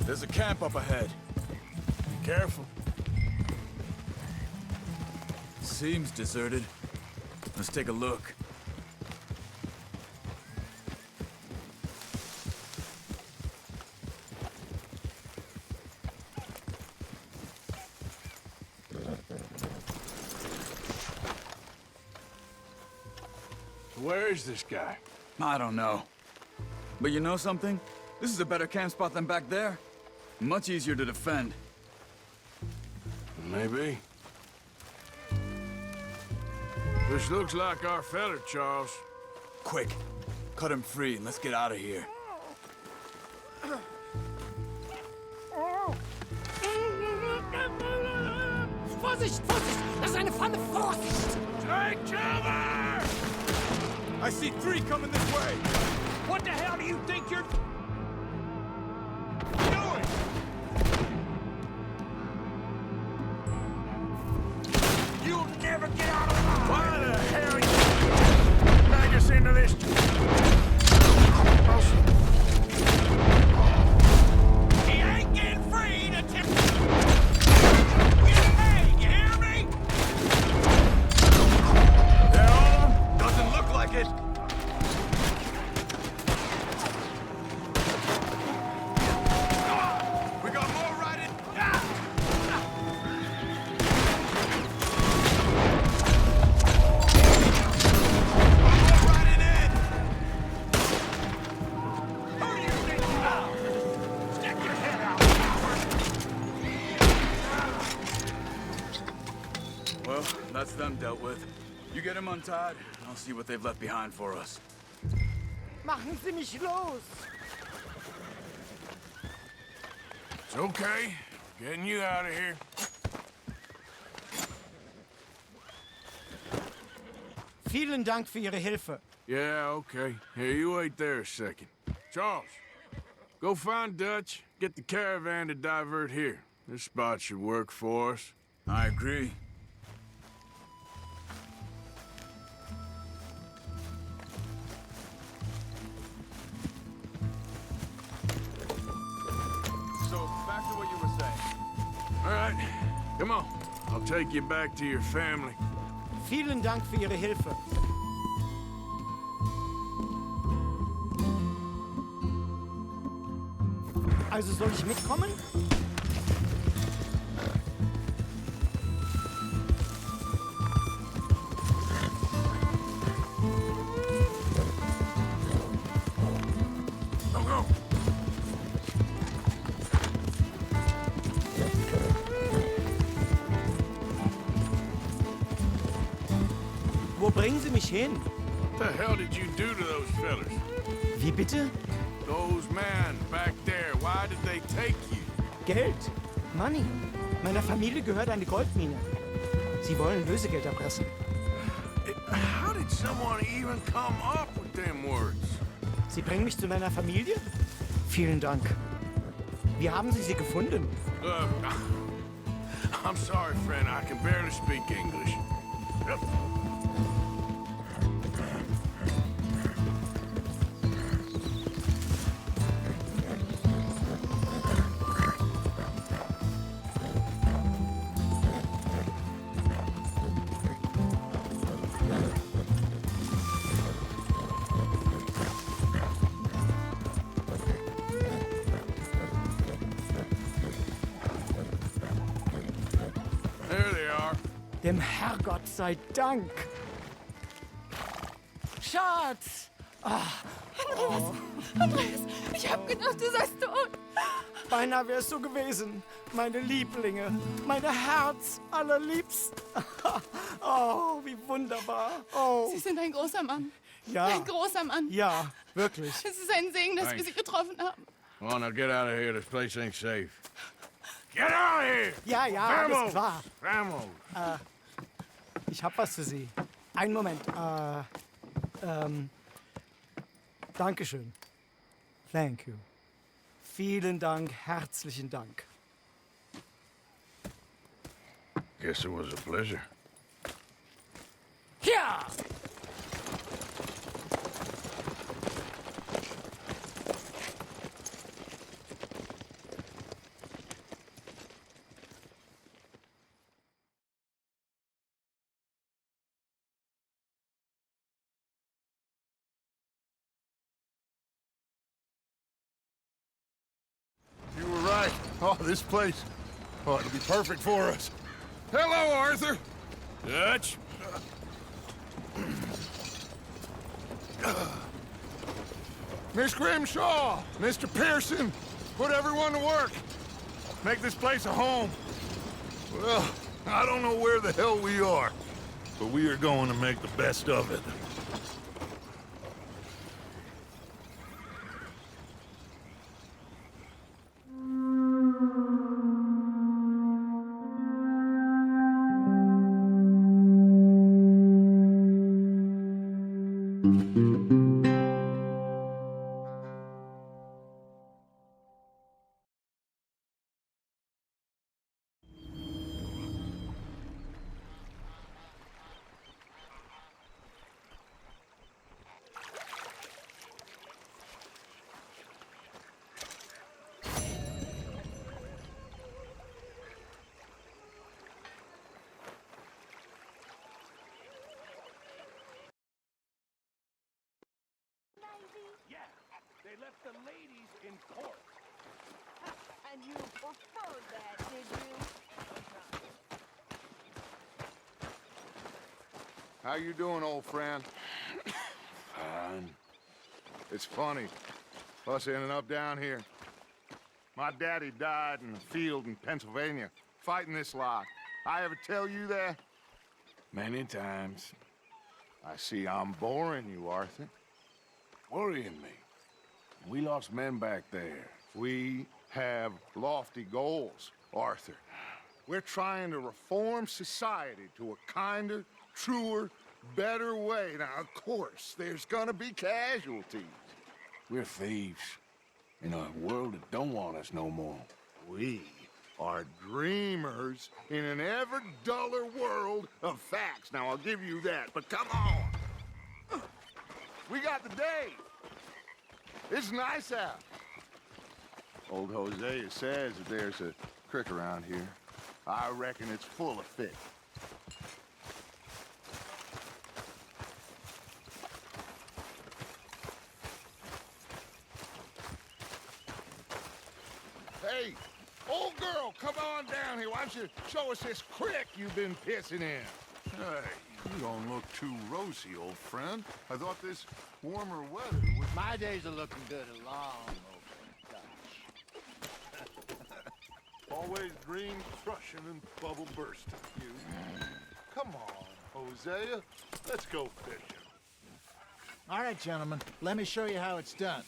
There's a camp up ahead.
Careful.
Seems deserted. Let's take a look.
Where is this guy?
I don't know. But you know something? This is a better camp spot than back there. Much easier to defend.
Maybe. This looks like our fella, Charles.
Quick, cut him free and let's get out of here.
Vorsicht, Vorsicht! Das ist eine Pfanne! Vorsicht!
Take cover!
I see 3 coming this way!
What the hell do you think you're...
doing? You'll never get out alive! Why the hell are you... Now
them dealt with. You get them untied, and I'll see what they've left behind for us.
Machen Sie mich los!
It's okay. Getting you out of here.
Vielen Dank für Ihre Hilfe.
Yeah, okay. Here, you wait there a second. Charles, go find Dutch. Get the caravan to divert here. This spot should work for us.
I agree. So, back to what you were saying.
All right, come on. I'll take you back to your family.
Vielen Dank für Ihre Hilfe. Also soll ich mitkommen?
Go, go.
Wo bringen Sie mich hin?
What the hell did you do to those fellas?
Wie bitte?
Those men back there, why did they take you?
Geld. Money. Meiner Familie gehört eine Goldmine. Sie wollen Lösegeld erpressen.
How did someone even come up with them words?
Sie bringen mich zu meiner Familie? Vielen Dank. Wie haben Sie sie gefunden?
I'm sorry, friend. I can barely speak English. There they are.
Dem Herrgott sei Dank. Schatz!
Andreas, ich hab gedacht, du seist tot.
Beinahe wärst du gewesen. Meine Lieblinge. Meine Herz allerliebst. Oh, wie wunderbar. Oh.
Sie sind ein großer Mann.
Ja.
Ein großer Mann.
Ja, wirklich.
Es ist ein Segen, dass wir Sie getroffen haben.
Come on, now get out of here. This place ain't safe. Get out of here!
Ja, ja, alles klar.
Vamos!
Ich hab was für Sie. Einen Moment. Dankeschön. Thank you. Vielen Dank, herzlichen Dank.
Guess it was a pleasure.
Ja!
You were right. Oh, this place. Oh, it'll be perfect for us. Hello, Arthur.
Dutch?
Miss Grimshaw, Mr. Pearson, put everyone to work. Make this place a home. Well, I don't know where the hell we are, but we are going to make the best of it.
Yeah, they left the ladies in court.
And you preferred that, did you?
How you doing, old friend?
Fine.
It's funny, us ending up down here. My daddy died in a field in Pennsylvania, fighting this lot. I ever tell you that? Many times. I see I'm boring you, Arthur. Worrying me. We lost men back there. We have lofty goals, Arthur. We're trying to reform society to a kinder, truer, better way. Now, of course, there's gonna be casualties. We're thieves in a world that don't want us no more. We are dreamers in an ever duller world of facts. Now, I'll give you that, but come on. We got the day. It's nice out. Old Hosea says that there's a creek around here. I reckon it's full of fish. Hey, old girl, come on down here. Why don't you show us this creek you've been pissing in? Hey, you don't look too rosy, old friend. I thought this warmer weather would...
My days are looking good along over.
Always dream crushing and bubble bursting, you. Come on, Hosea. Let's go fishing.
All right, gentlemen. Let me show you how it's done.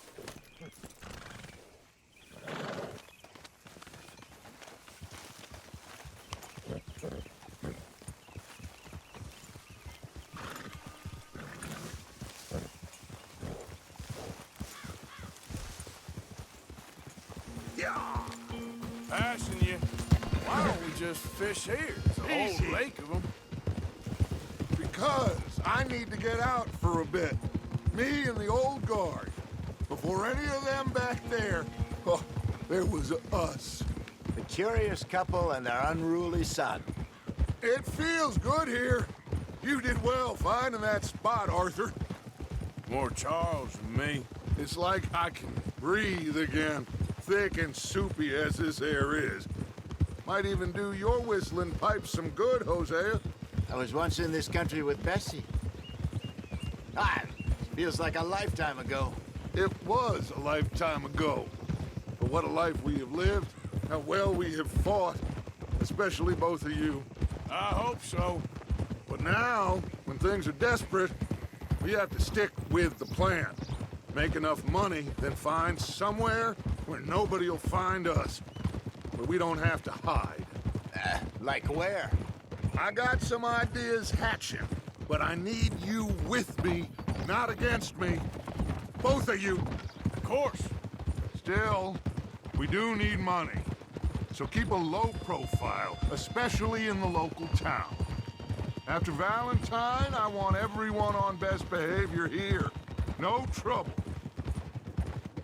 Passing you. Why don't we just fish here? There's a whole lake of them.
Because I need to get out for a bit. Me and the old guard. Before any of them back there, oh, there was us.
The curious couple and their unruly son.
It feels good here. You did well finding that spot, Arthur.
More Charles than me.
It's like I can breathe again. Thick and soupy as this air is. Might even do your whistling pipes some good, Hosea.
I was once in this country with Bessie. Feels like a lifetime ago.
It was a lifetime ago. But what a life we have lived. How well we have fought. Especially both of you.
I hope so.
But now, when things are desperate, we have to stick with the plan. Make enough money, then find somewhere where nobody will find us. Where we don't have to hide.
Like where?
I got some ideas hatching, but I need you with me, not against me. Both of you.
Of course.
Still, we do need money. So keep a low profile, especially in the local town. After Valentine, I want everyone on best behavior here. No trouble.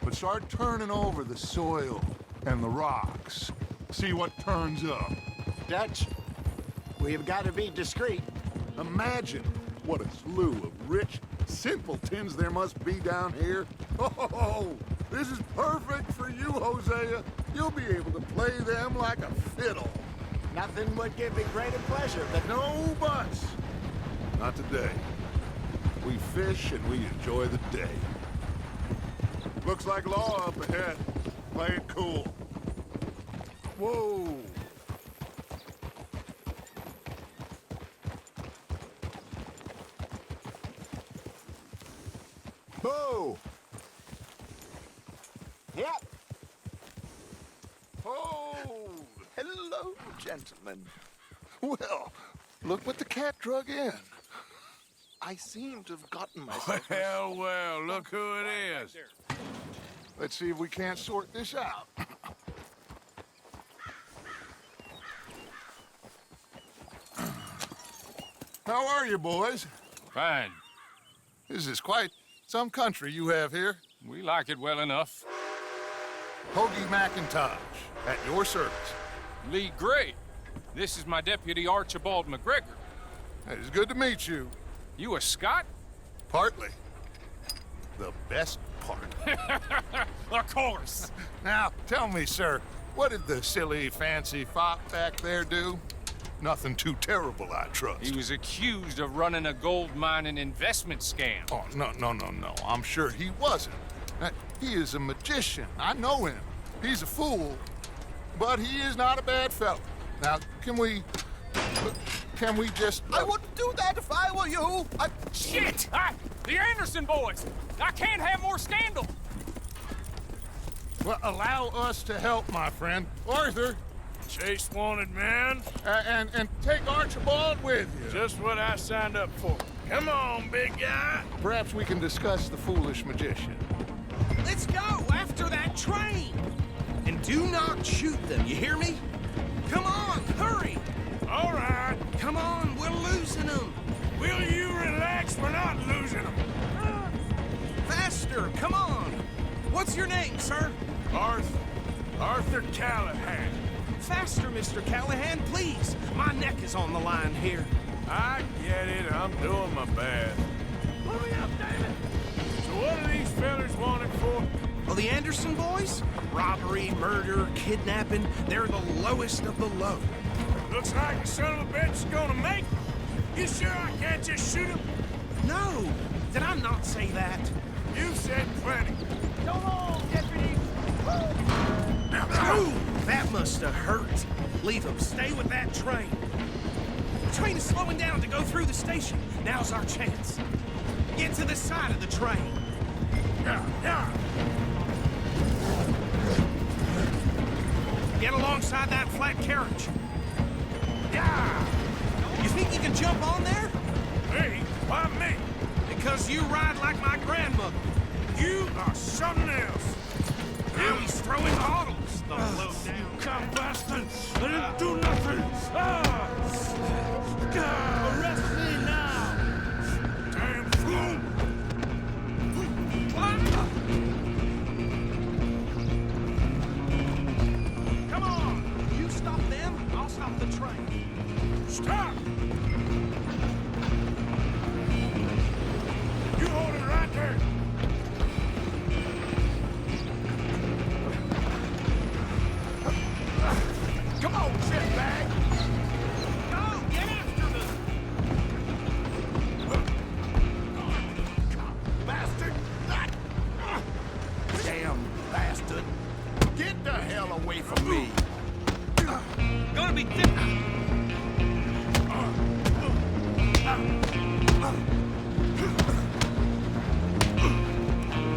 But start turning over the soil and the rocks. See what turns up.
Dutch, we've got to be discreet.
Imagine what a slew of rich simpletons there must be down here. Oh, this is perfect for you, Hosea. You'll be able to play them like a fiddle.
Nothing would give me greater pleasure, but...
No buts. Not today. We fish and we enjoy the day. Looks like law up ahead. Play it cool. Whoa.
Boo! Yep.
Oh!
Hello, gentlemen.
Well, look what the cat drug in. I seem to have gotten myself...
Well, look who it is.
Let's see if we can't sort this out. How are you, boys?
Fine.
This is quite some country you have here.
We like it well enough.
Hoagie McIntosh, at your service.
Lee Gray. This is my deputy, Archibald McGregor.
It is good to meet you.
You a Scot?
Partly. The best part.
Of course.
Now, tell me, sir, what did the silly, fancy fop back there do? Nothing too terrible, I trust.
He was accused of running a gold mining investment scam.
Oh, no. I'm sure he wasn't. He is a magician. I know him. He's a fool, but he is not a bad fellow. Now, can we Can we just...
I wouldn't do that if I were you.
Shit! The Anderson boys! I can't have more scandal!
Well, allow us to help, my friend. Arthur,
Chase wanted man.
and take Archibald with you.
Just what I signed up for. Come on, big guy.
Perhaps we can discuss the foolish magician.
Let's go after that train. And do not shoot them, you hear me? Come on, hurry.
All right.
Come on, we're losing them.
Will you relax? We're not losing them.
Faster, come on. What's your name, sir?
Arthur Callahan.
Faster, Mr. Callahan, please. My neck is on the line here.
I get it. I'm doing my best. Hurry up, David. So what are these fellas wanted for?
Well, the Anderson boys? Robbery, murder, kidnapping. They're the lowest of the low.
Looks like the son of a bitch is gonna make it. You sure I can't just shoot him?
No. Did I not say that?
You said plenty.
Come on, deputy.
Ooh, that must have hurt. Leave them. Stay with that train. The train is slowing down to go through the station. Now's our chance. Get to the side of the train.
Yeah.
Get alongside that flat carriage.
Yeah.
You think you can jump on there?
Me? Why me?
Because you ride like my grandmother.
You are something else.
Now he's throwing bottles. The low down.
Come, bastard! I didn't do nothing! Arrest me now! Damn fool!
Come on! You stop them, I'll stop the train.
Stop! You hold it right there!
Come on, shitbag! Go, get after them!
Bastard! Damn bastard! Get the hell away from me!
Gonna be different!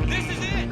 This is it!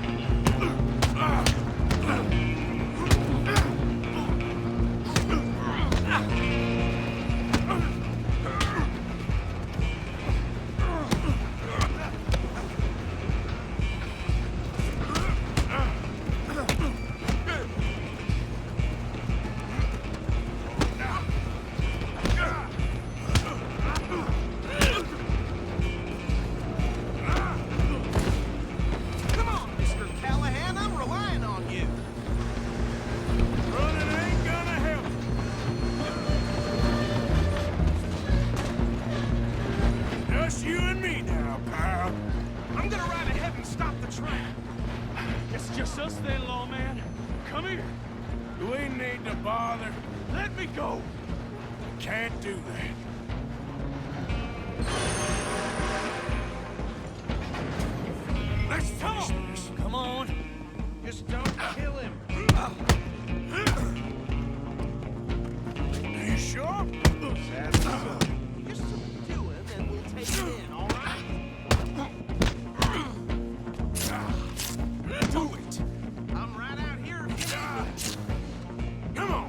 Just us then, lawman. Come here. We need to bother. Let me go. Can't do that. Let's finish this.
Come on. Just don't kill him.
Are you sure?
Just subdue him and we'll take him in, all right? Do it. I'm right out here if you need me.
Come on.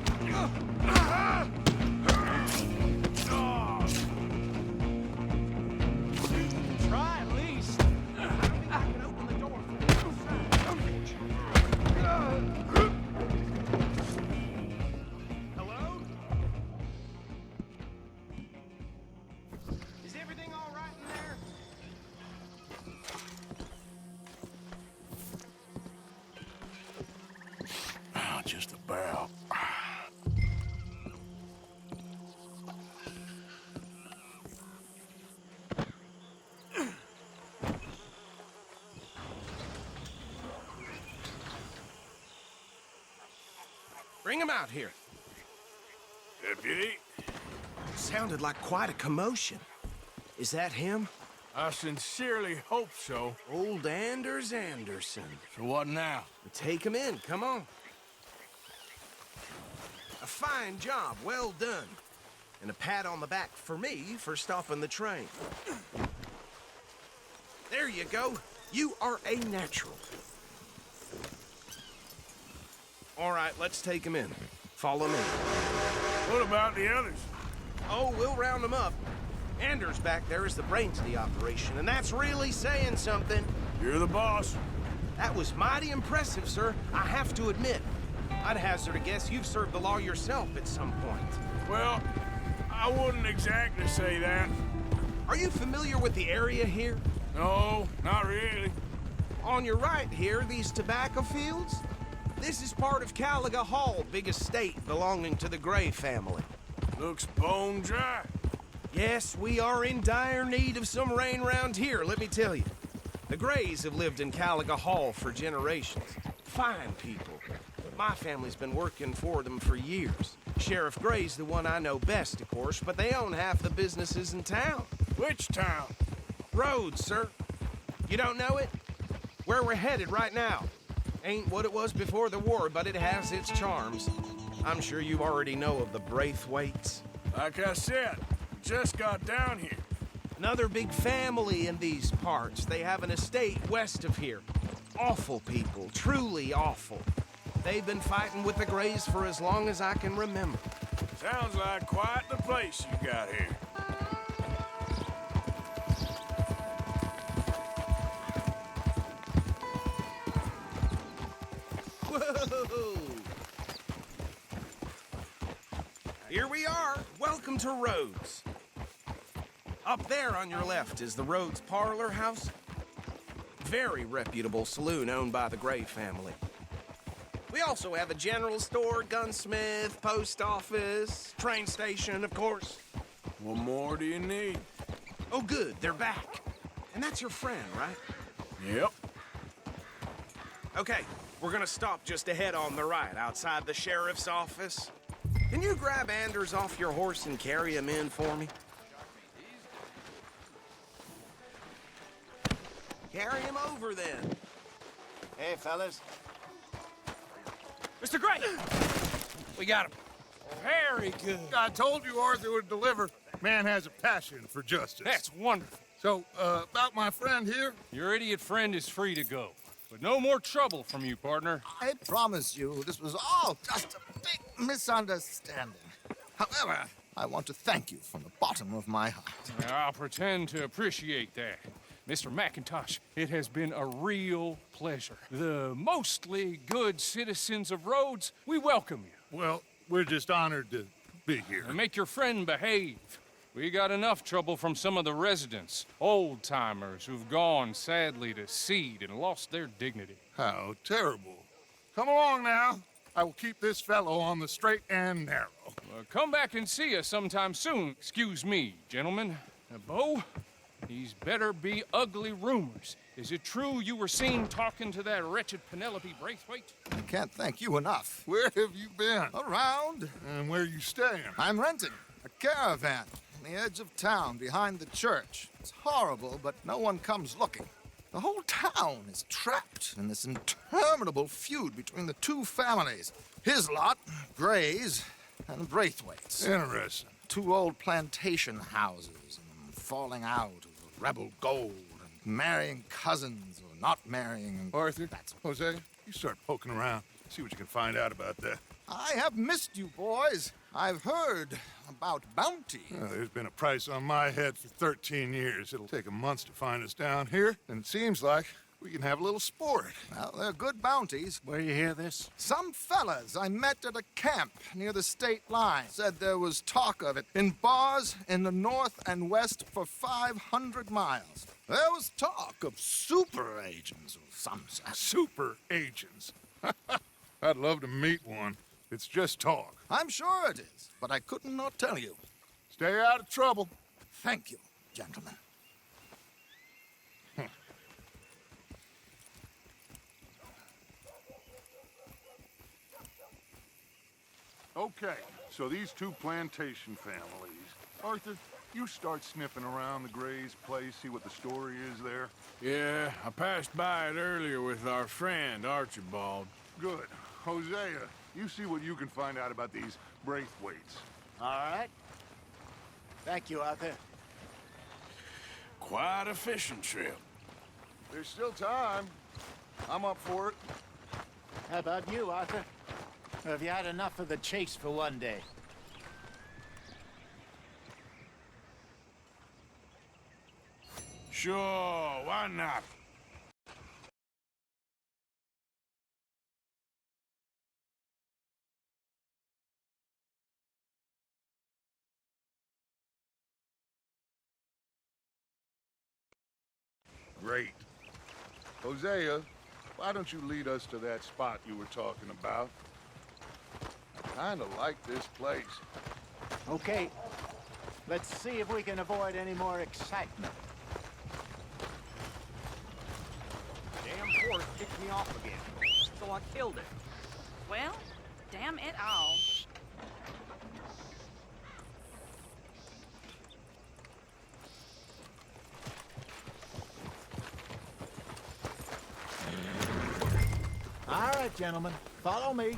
Try at least. I don't think I can open the door from the outside. Hello? Is everything all right in there?
Just about.
Bring him out here.
Deputy?
Sounded like quite a commotion. Is that him?
I sincerely hope so.
Old Anders Anderson.
So what now?
Take him in, come on. A fine job, well done.
And a pat on the back for me for stopping the train. There you go. You are a natural. All right, let's take him in. Follow me.
What about the others?
Oh, we'll round them up. Anders back there is the brains of the operation, and that's really saying something.
You're the boss.
That was mighty impressive, sir. I have to admit. I'd hazard a guess you've served the law yourself at some point.
Well, I wouldn't exactly say that.
Are you familiar with the area here?
No, not really.
On your right here, these tobacco fields? This is part of Caliga Hall, big estate belonging to the Gray family.
Looks bone dry.
Yes, we are in dire need of some rain round here, let me tell you. The Grays have lived in Caliga Hall for generations. Fine people. My family's been working for them for years. Sheriff Gray's the one I know best, of course, but they own half the businesses in town.
Which town?
Rhodes, sir. You don't know it? Where we're headed right now. Ain't what it was before the war, but it has its charms. I'm sure you already know of the Braithwaites.
Like I said, just got down here.
Another big family in these parts. They have an estate west of here. Awful people, truly awful. They've been fighting with the Grays for as long as I can remember.
Sounds like quite the place you got here.
Whoa! Here we are. Welcome to Rhodes. Up there on your left is the Rhodes Parlor House. Very reputable saloon owned by the Gray family. We also have a general store, gunsmith, post office, train station, of course.
What more do you need?
Oh, good, they're back. And that's your friend, right?
Yep.
Okay, we're gonna stop just ahead on the right, outside the sheriff's office. Can you grab Anders off your horse and carry him in for me? Carry him over, then.
Hey, fellas.
Mr. Gray! We got him. Very good.
I told you Arthur would deliver. Man has a passion for justice.
That's wonderful.
So, about my friend here?
Your idiot friend is free to go. But no more trouble from you, partner.
I promise you, this was all just a big misunderstanding. However, I want to thank you from the bottom of my heart.
I'll pretend to appreciate that. Mr. McIntosh, it has been a real pleasure. The mostly good citizens of Rhodes, we welcome you.
Well, we're just honored to be here.
And make your friend behave. We got enough trouble from some of the residents, old-timers who've gone, sadly, to seed and lost their dignity.
How terrible. Come along now. I will keep this fellow on the straight and narrow.
Come back and see us sometime soon. Excuse me, gentlemen. Bo, these better be ugly rumors. Is it true you were seen talking to that wretched Penelope Braithwaite?
I can't thank you enough.
Where have you been?
Around.
And where are you staying?
I'm renting a caravan on the edge of town behind the church. It's horrible, but no one comes looking. The whole town is trapped in this interminable feud between the two families. His lot, Gray's, and Braithwaite's.
Interesting.
Two old plantation houses, and falling out of rebel gold, and marrying cousins or not marrying. And
Arthur, Jose, you start poking around. See what you can find out about that.
I have missed you, boys. I've heard about bounty.
Well, there's been a price on my head for 13 years. It'll take 'em months to find us down here, and it seems like we can have a little sport.
Well, they're good bounties.
Where you hear this?
Some fellas I met at a camp near the state line said there was talk of it in bars in the north and west for 500 miles. There was talk of super agents of some sort.
Super agents? I'd love to meet one. It's just talk.
I'm sure it is, but I couldn't not tell you.
Stay out of trouble.
Thank you, gentlemen.
Okay, so these two plantation families. Arthur, you start sniffing around the Gray's place, see what the story is there.
Yeah, I passed by it earlier with our friend, Archibald.
Good. Hosea, you see what you can find out about these Braithwaites.
All right.
Thank you, Arthur.
Quite a fishing trip.
There's still time. I'm up for it.
How about you, Arthur? Or have you had enough of the chase for one day?
Sure, why not?
Great. Hosea, why don't you lead us to that spot you were talking about? I kinda like this place.
Okay. Let's see if we can avoid any more excitement.
Damn horse kicked me off again, so I killed it.
Well, damn it all.
All right, gentlemen, follow me.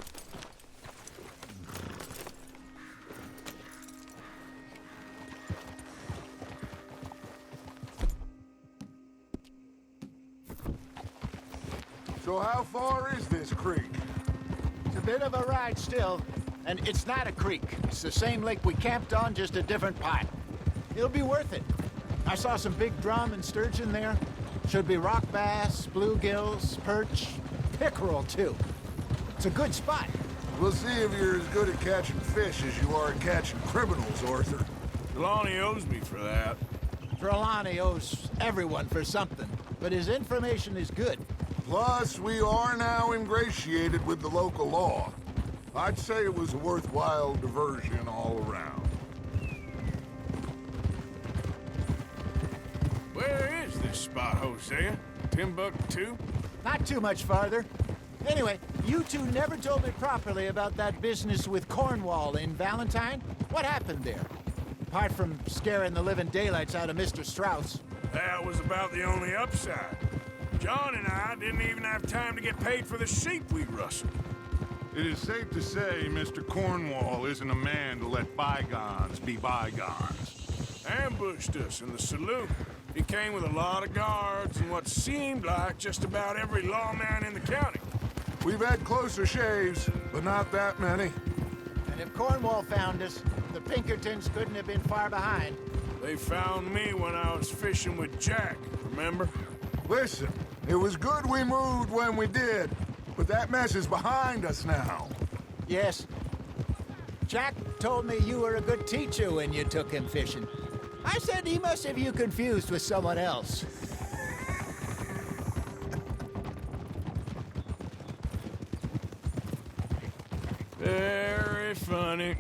So how far is this creek?
It's a bit of a ride still, and it's not a creek. It's the same lake we camped on, just a different part. It'll be worth it. I saw some big drum and sturgeon there. Should be rock bass, bluegills, perch, pickerel, too. It's a good spot.
We'll see if you're as good at catching fish as you are at catching criminals, Arthur.
Trelawney owes me for that.
Trelawney owes everyone for something, but his information is good.
Plus, we are now ingratiated with the local law. I'd say it was a worthwhile diversion all around.
Where is this spot, Hosea? Timbuktu?
Not too much farther. Anyway, you two never told me properly about that business with Cornwall in Valentine. What happened there? Apart from scaring the living daylights out of Mr. Strauss.
That was about the only upside. John and I didn't even have time to get paid for the sheep we rustled.
It is safe to say Mr. Cornwall isn't a man to let bygones be bygones.
Ambushed us in the saloon. He came with a lot of guards and what seemed like just about every lawman in the county.
We've had closer shaves, but not that many.
And if Cornwall found us, the Pinkertons couldn't have been far behind.
They found me when I was fishing with Jack, remember?
Listen, it was good we moved when we did, but that mess is behind us now.
Yes. Jack told me you were a good teacher when you took him fishing. I said he must have you confused with someone else.
Very funny.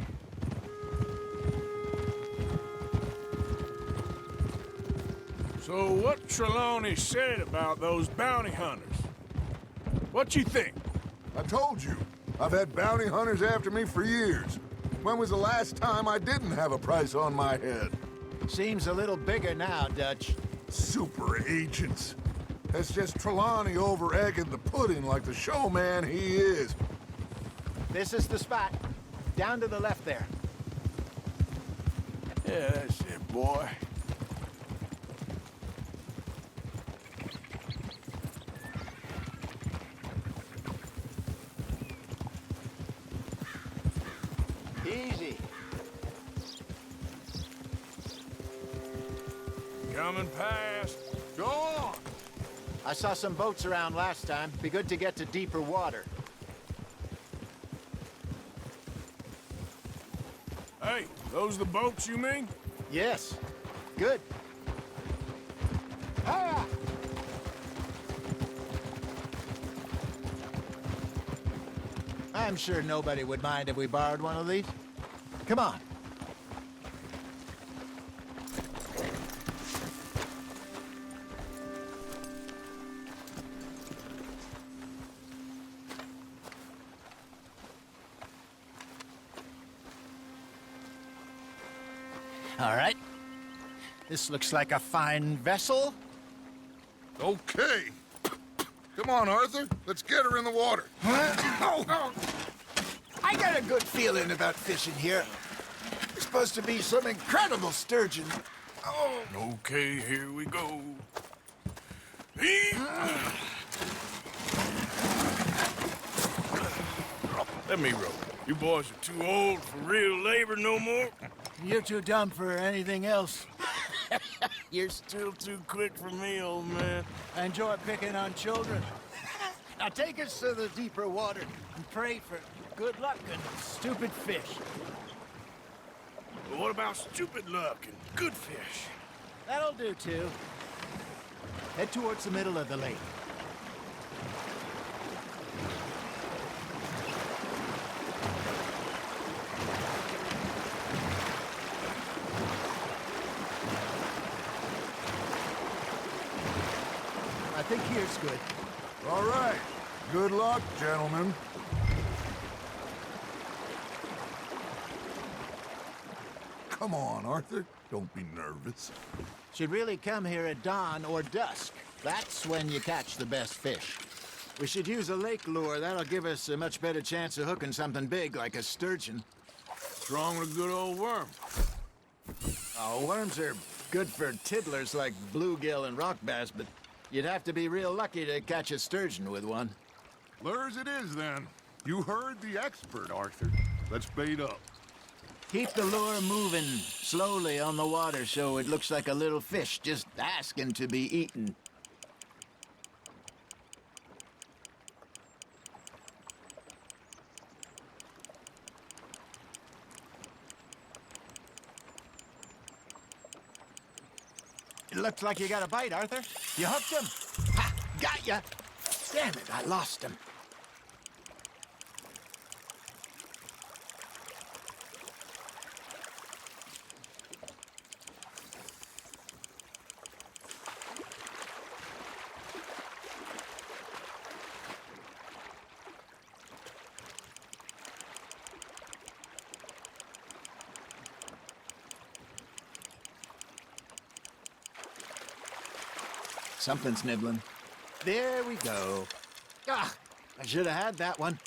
So what Trelawney said about those bounty hunters? What you think?
I told you, I've had bounty hunters after me for years. When was the last time I didn't have a price on my head?
Seems a little bigger now, Dutch.
Super agents. That's just Trelawney over-egging the pudding like the showman he is.
This is the spot. Down to the left there.
Yeah, that's it, boy.
Easy.
Coming past. Go on.
I saw some boats around last time. Be good to get to deeper water.
Hey, those the boats you mean?
Yes. Good. Hiya! I'm sure nobody would mind if we borrowed one of these. Come on. All right. This looks like a fine vessel.
Okay. Come on, Arthur. Let's get her in the water.
I got a good feeling about fishing here.
supposed to be some incredible sturgeon. Oh.
Okay, here we go. Let me row. You boys are too old for real labor no more.
You're too dumb for anything else.
You're still too quick for me, old man.
I enjoy picking on children. Now take us to the deeper water and pray for good luck and stupid fish.
But what about stupid luck and good fish?
That'll do, too. Head towards the middle of the lake. I think here's good.
All right. Good luck, gentlemen. Come on, Arthur. Don't be nervous.
Should really come here at dawn or dusk. That's when you catch the best fish. We should use a lake lure. That'll give us a much better chance of hooking something big like a sturgeon.
What's wrong with a good old worm?
Oh, worms are good for tiddlers like bluegill and rock bass, but you'd have to be real lucky to catch a sturgeon with one.
Lures it is, then. You heard the expert, Arthur. Let's bait up.
Keep the lure moving slowly on the water so it looks like a little fish just asking to be eaten. It looks like you got a bite, Arthur. You hooked him. Ha! Got ya! Damn it, I lost him. Something's nibbling. There we go. Ah, I should have had that one.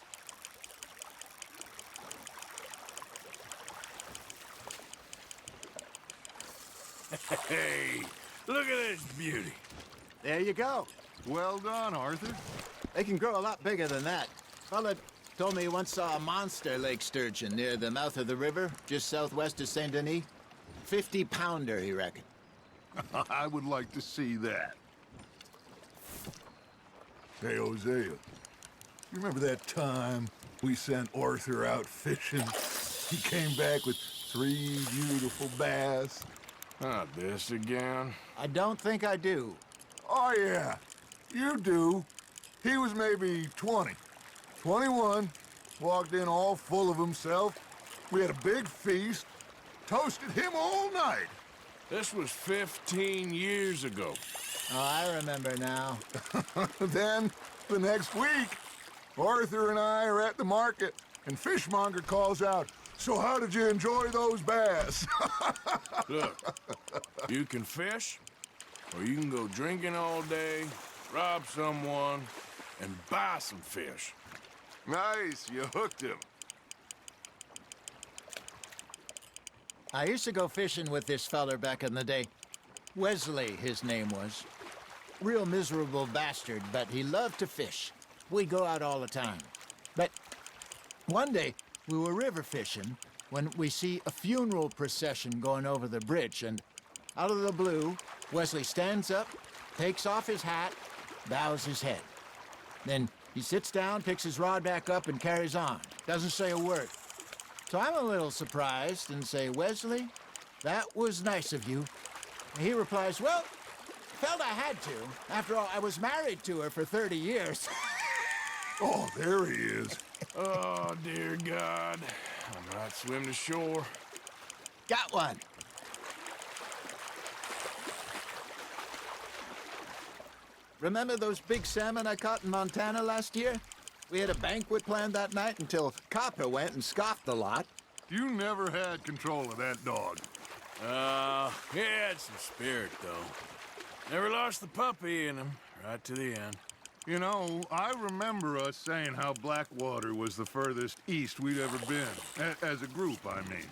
Hey, look at this beauty.
There you go.
Well done, Arthur.
They can grow a lot bigger than that. Fella told me he once saw a monster lake sturgeon near the mouth of the river, just southwest of Saint Denis. 50-pounder, he reckoned.
I would like to see that. Hey, Hosea, you remember that time we sent Arthur out fishing? He came back with 3 beautiful bass.
Not this again.
I don't think I do.
Oh, yeah, you do. He was maybe 20, 21, walked in all full of himself. We had a big feast, toasted him all night.
This was 15 years ago.
Oh, I remember now.
Then, the next week, Arthur and I are at the market, and Fishmonger calls out, "So how did you enjoy those bass?"
Look, you can fish, or you can go drinking all day, rob someone, and buy some fish.
Nice, you hooked him.
I used to go fishing with this feller back in the day. Wesley, his name was. Real miserable bastard, but he loved to fish. We'd go out all the time. But one day, we were river fishing when we see a funeral procession going over the bridge, and out of the blue, Wesley stands up, takes off his hat, bows his head. Then he sits down, picks his rod back up, and carries on. Doesn't say a word. So I'm a little surprised and say, "Wesley, that was nice of you." And he replies, "Well, felt I had to. After all, I was married to her for 30 years.
Oh, there he is.
Oh, dear God. I might swim to shore.
Got one. Remember those big salmon I caught in Montana last year? We had a banquet planned that night until Copper went and scoffed the lot.
You never had control of that dog.
He had some spirit, though. Never lost the puppy in him, right to the end.
You know, I remember us saying how Blackwater was the furthest east we'd ever been. As a group, I mean.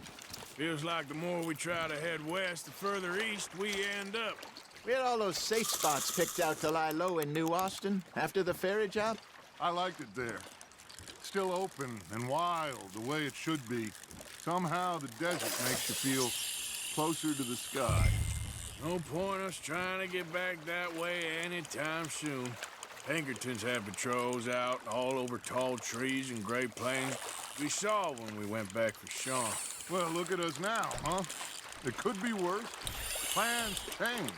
Feels like the more we try to head west, the further east we end up.
We had all those safe spots picked out to lie low in New Austin after the ferry job.
I liked it there. Still open and wild, the way it should be. Somehow the desert makes you feel closer to the sky.
No point us trying to get back that way anytime soon. Pinkertons have patrols out all over tall trees and Great Plains. We saw when we went back for Sean.
Well, look at us now, huh? It could be worse. Plans change.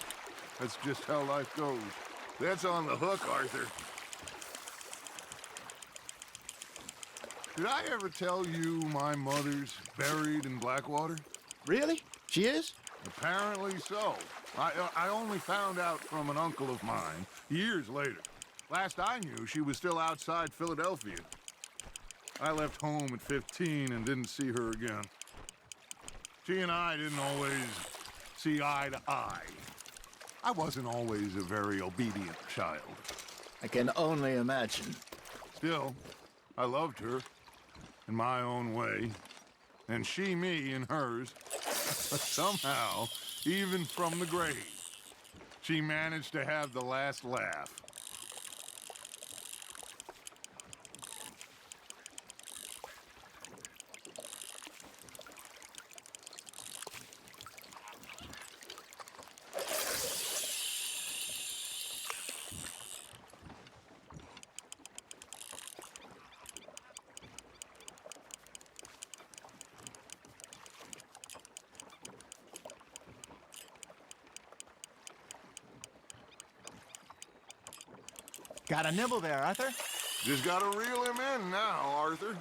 That's just how life goes. That's on the hook, Arthur. Did I ever tell you my mother's buried in Blackwater?
Really? She is?
Apparently so. I only found out from an uncle of mine years later. Last I knew, she was still outside Philadelphia. I left home at 15 and didn't see her again. She and I didn't always see eye to eye. I wasn't always a very obedient child.
I can only imagine.
Still, I loved her in my own way, and she me in hers. But somehow, even from the grave, she managed to have the last laugh.
Got a nibble there, Arthur?
Just gotta reel him in now, Arthur.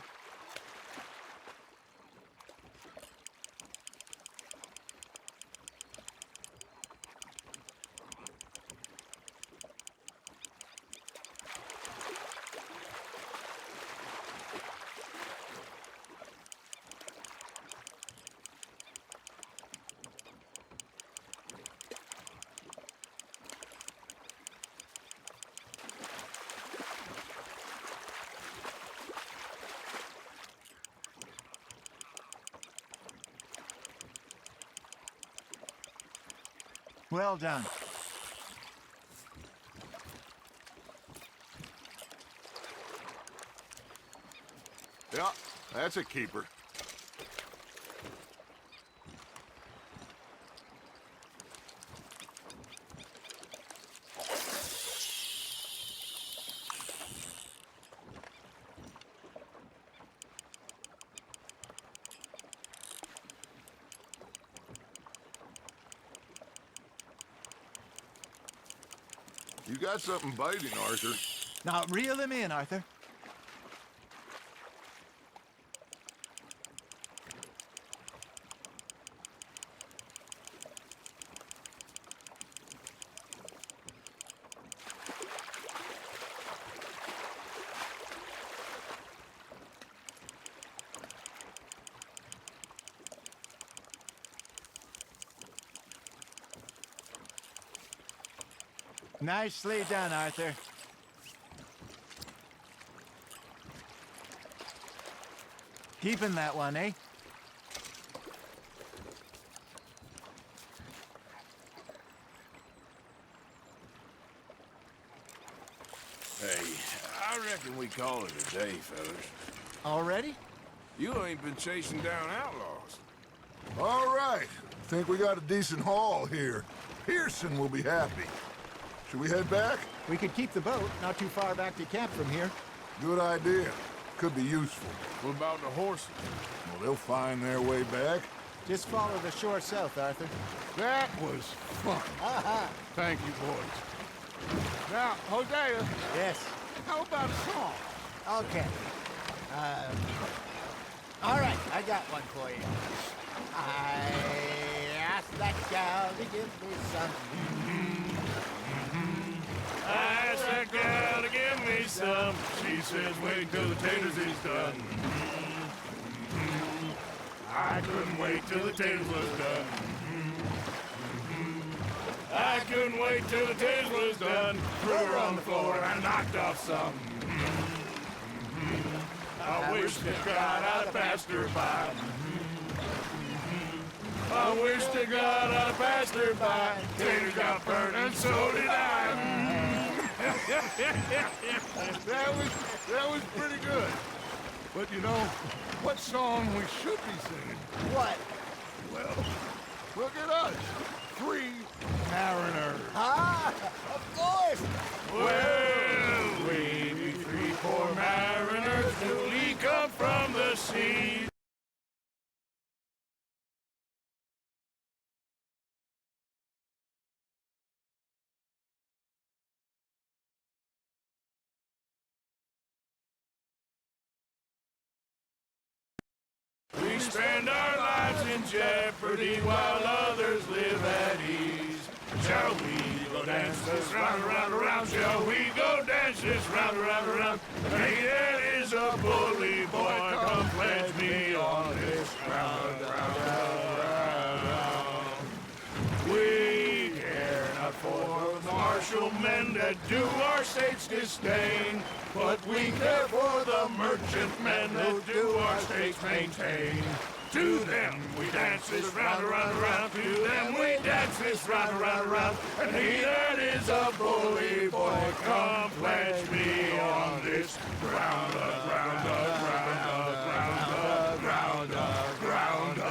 Well done.
Yeah, that's a keeper. You got something biting, Arthur.
Now reel him in, Arthur. Nicely done, Arthur. Keeping that one, eh?
Hey, I reckon we call it a day, fellas.
Already?
You ain't been chasing down outlaws.
All right. Think we got a decent haul here. Pearson will be happy. Should we head back?
We could keep the boat, not too far back to camp from here.
Good idea. Could be useful.
What about the horses?
Well, they'll find their way back.
Just follow the shore south, Arthur.
That was fun. Thank you, boys. Now, Hosea.
Yes.
How about a song?
Okay. All right, I got one for you. I asked that gal to give me some.
I asked that gal to give me some. She says, wait till the taters is done. I couldn't wait till the taters was done. I couldn't wait till the taters was done. Threw her on the floor and I knocked off some. I wish that God I'd passed her by. I wish to God I passed her by. Taters got burnt and so did I.
That was pretty good. But you know, what song we should be singing?
What?
Well, look at us. 3 mariners.
Ah, of course.
Well, we be 3 poor mariners newly come from the sea. We spend our lives in jeopardy while others live at ease. Shall we go dance this round, around, around? Shall we go dance this round, around, around? Hey, that is a bully boy. Come pledge me on this round, round, round. We care not for the martial men that do our state's disdain, but we care for the merchant men that do our states maintain. To them we dance this round, around, around. To them we dance this round, around, around. And he that is a bully boy, come pledge me on this ground, ground, ground, ground, ground, ground, ground.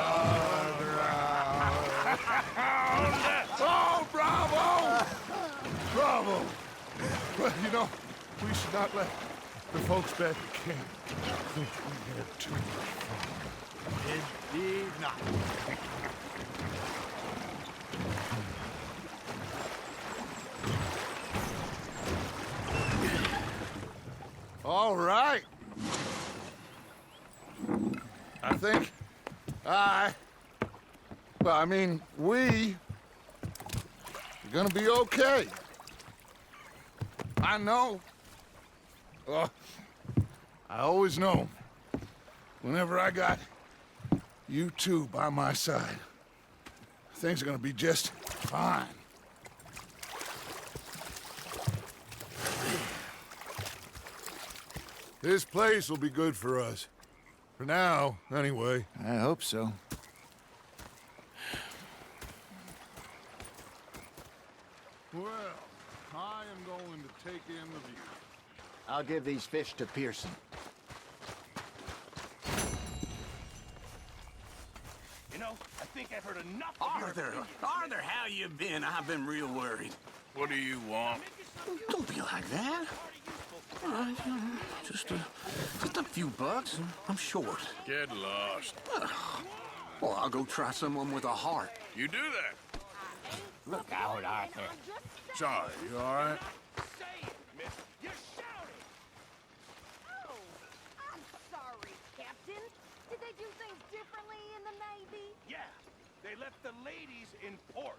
Oh, bravo! Bravo! Well, you know, we should not let the folks back at camp think we had too much fun.
Indeed not.
All right. I think we are gonna be okay. I know. I always know. Whenever I got you two by my side, things are gonna be just fine. This place will be good for us. For now, anyway.
I hope so.
Well, I am going to take in the view.
I'll give these fish to Pearson.
You know, I think I've heard enough of
Arthur, how you been? I've been real worried.
What do you want?
Don't be like that. All right, just a few bucks. I'm short.
Get lost.
Well, I'll go try someone with a heart.
You do that?
Look out, Arthur.
Sorry, you all right?
Oh, I'm sorry, Captain. Did they do things differently in the Navy?
Yeah, they left the ladies in port.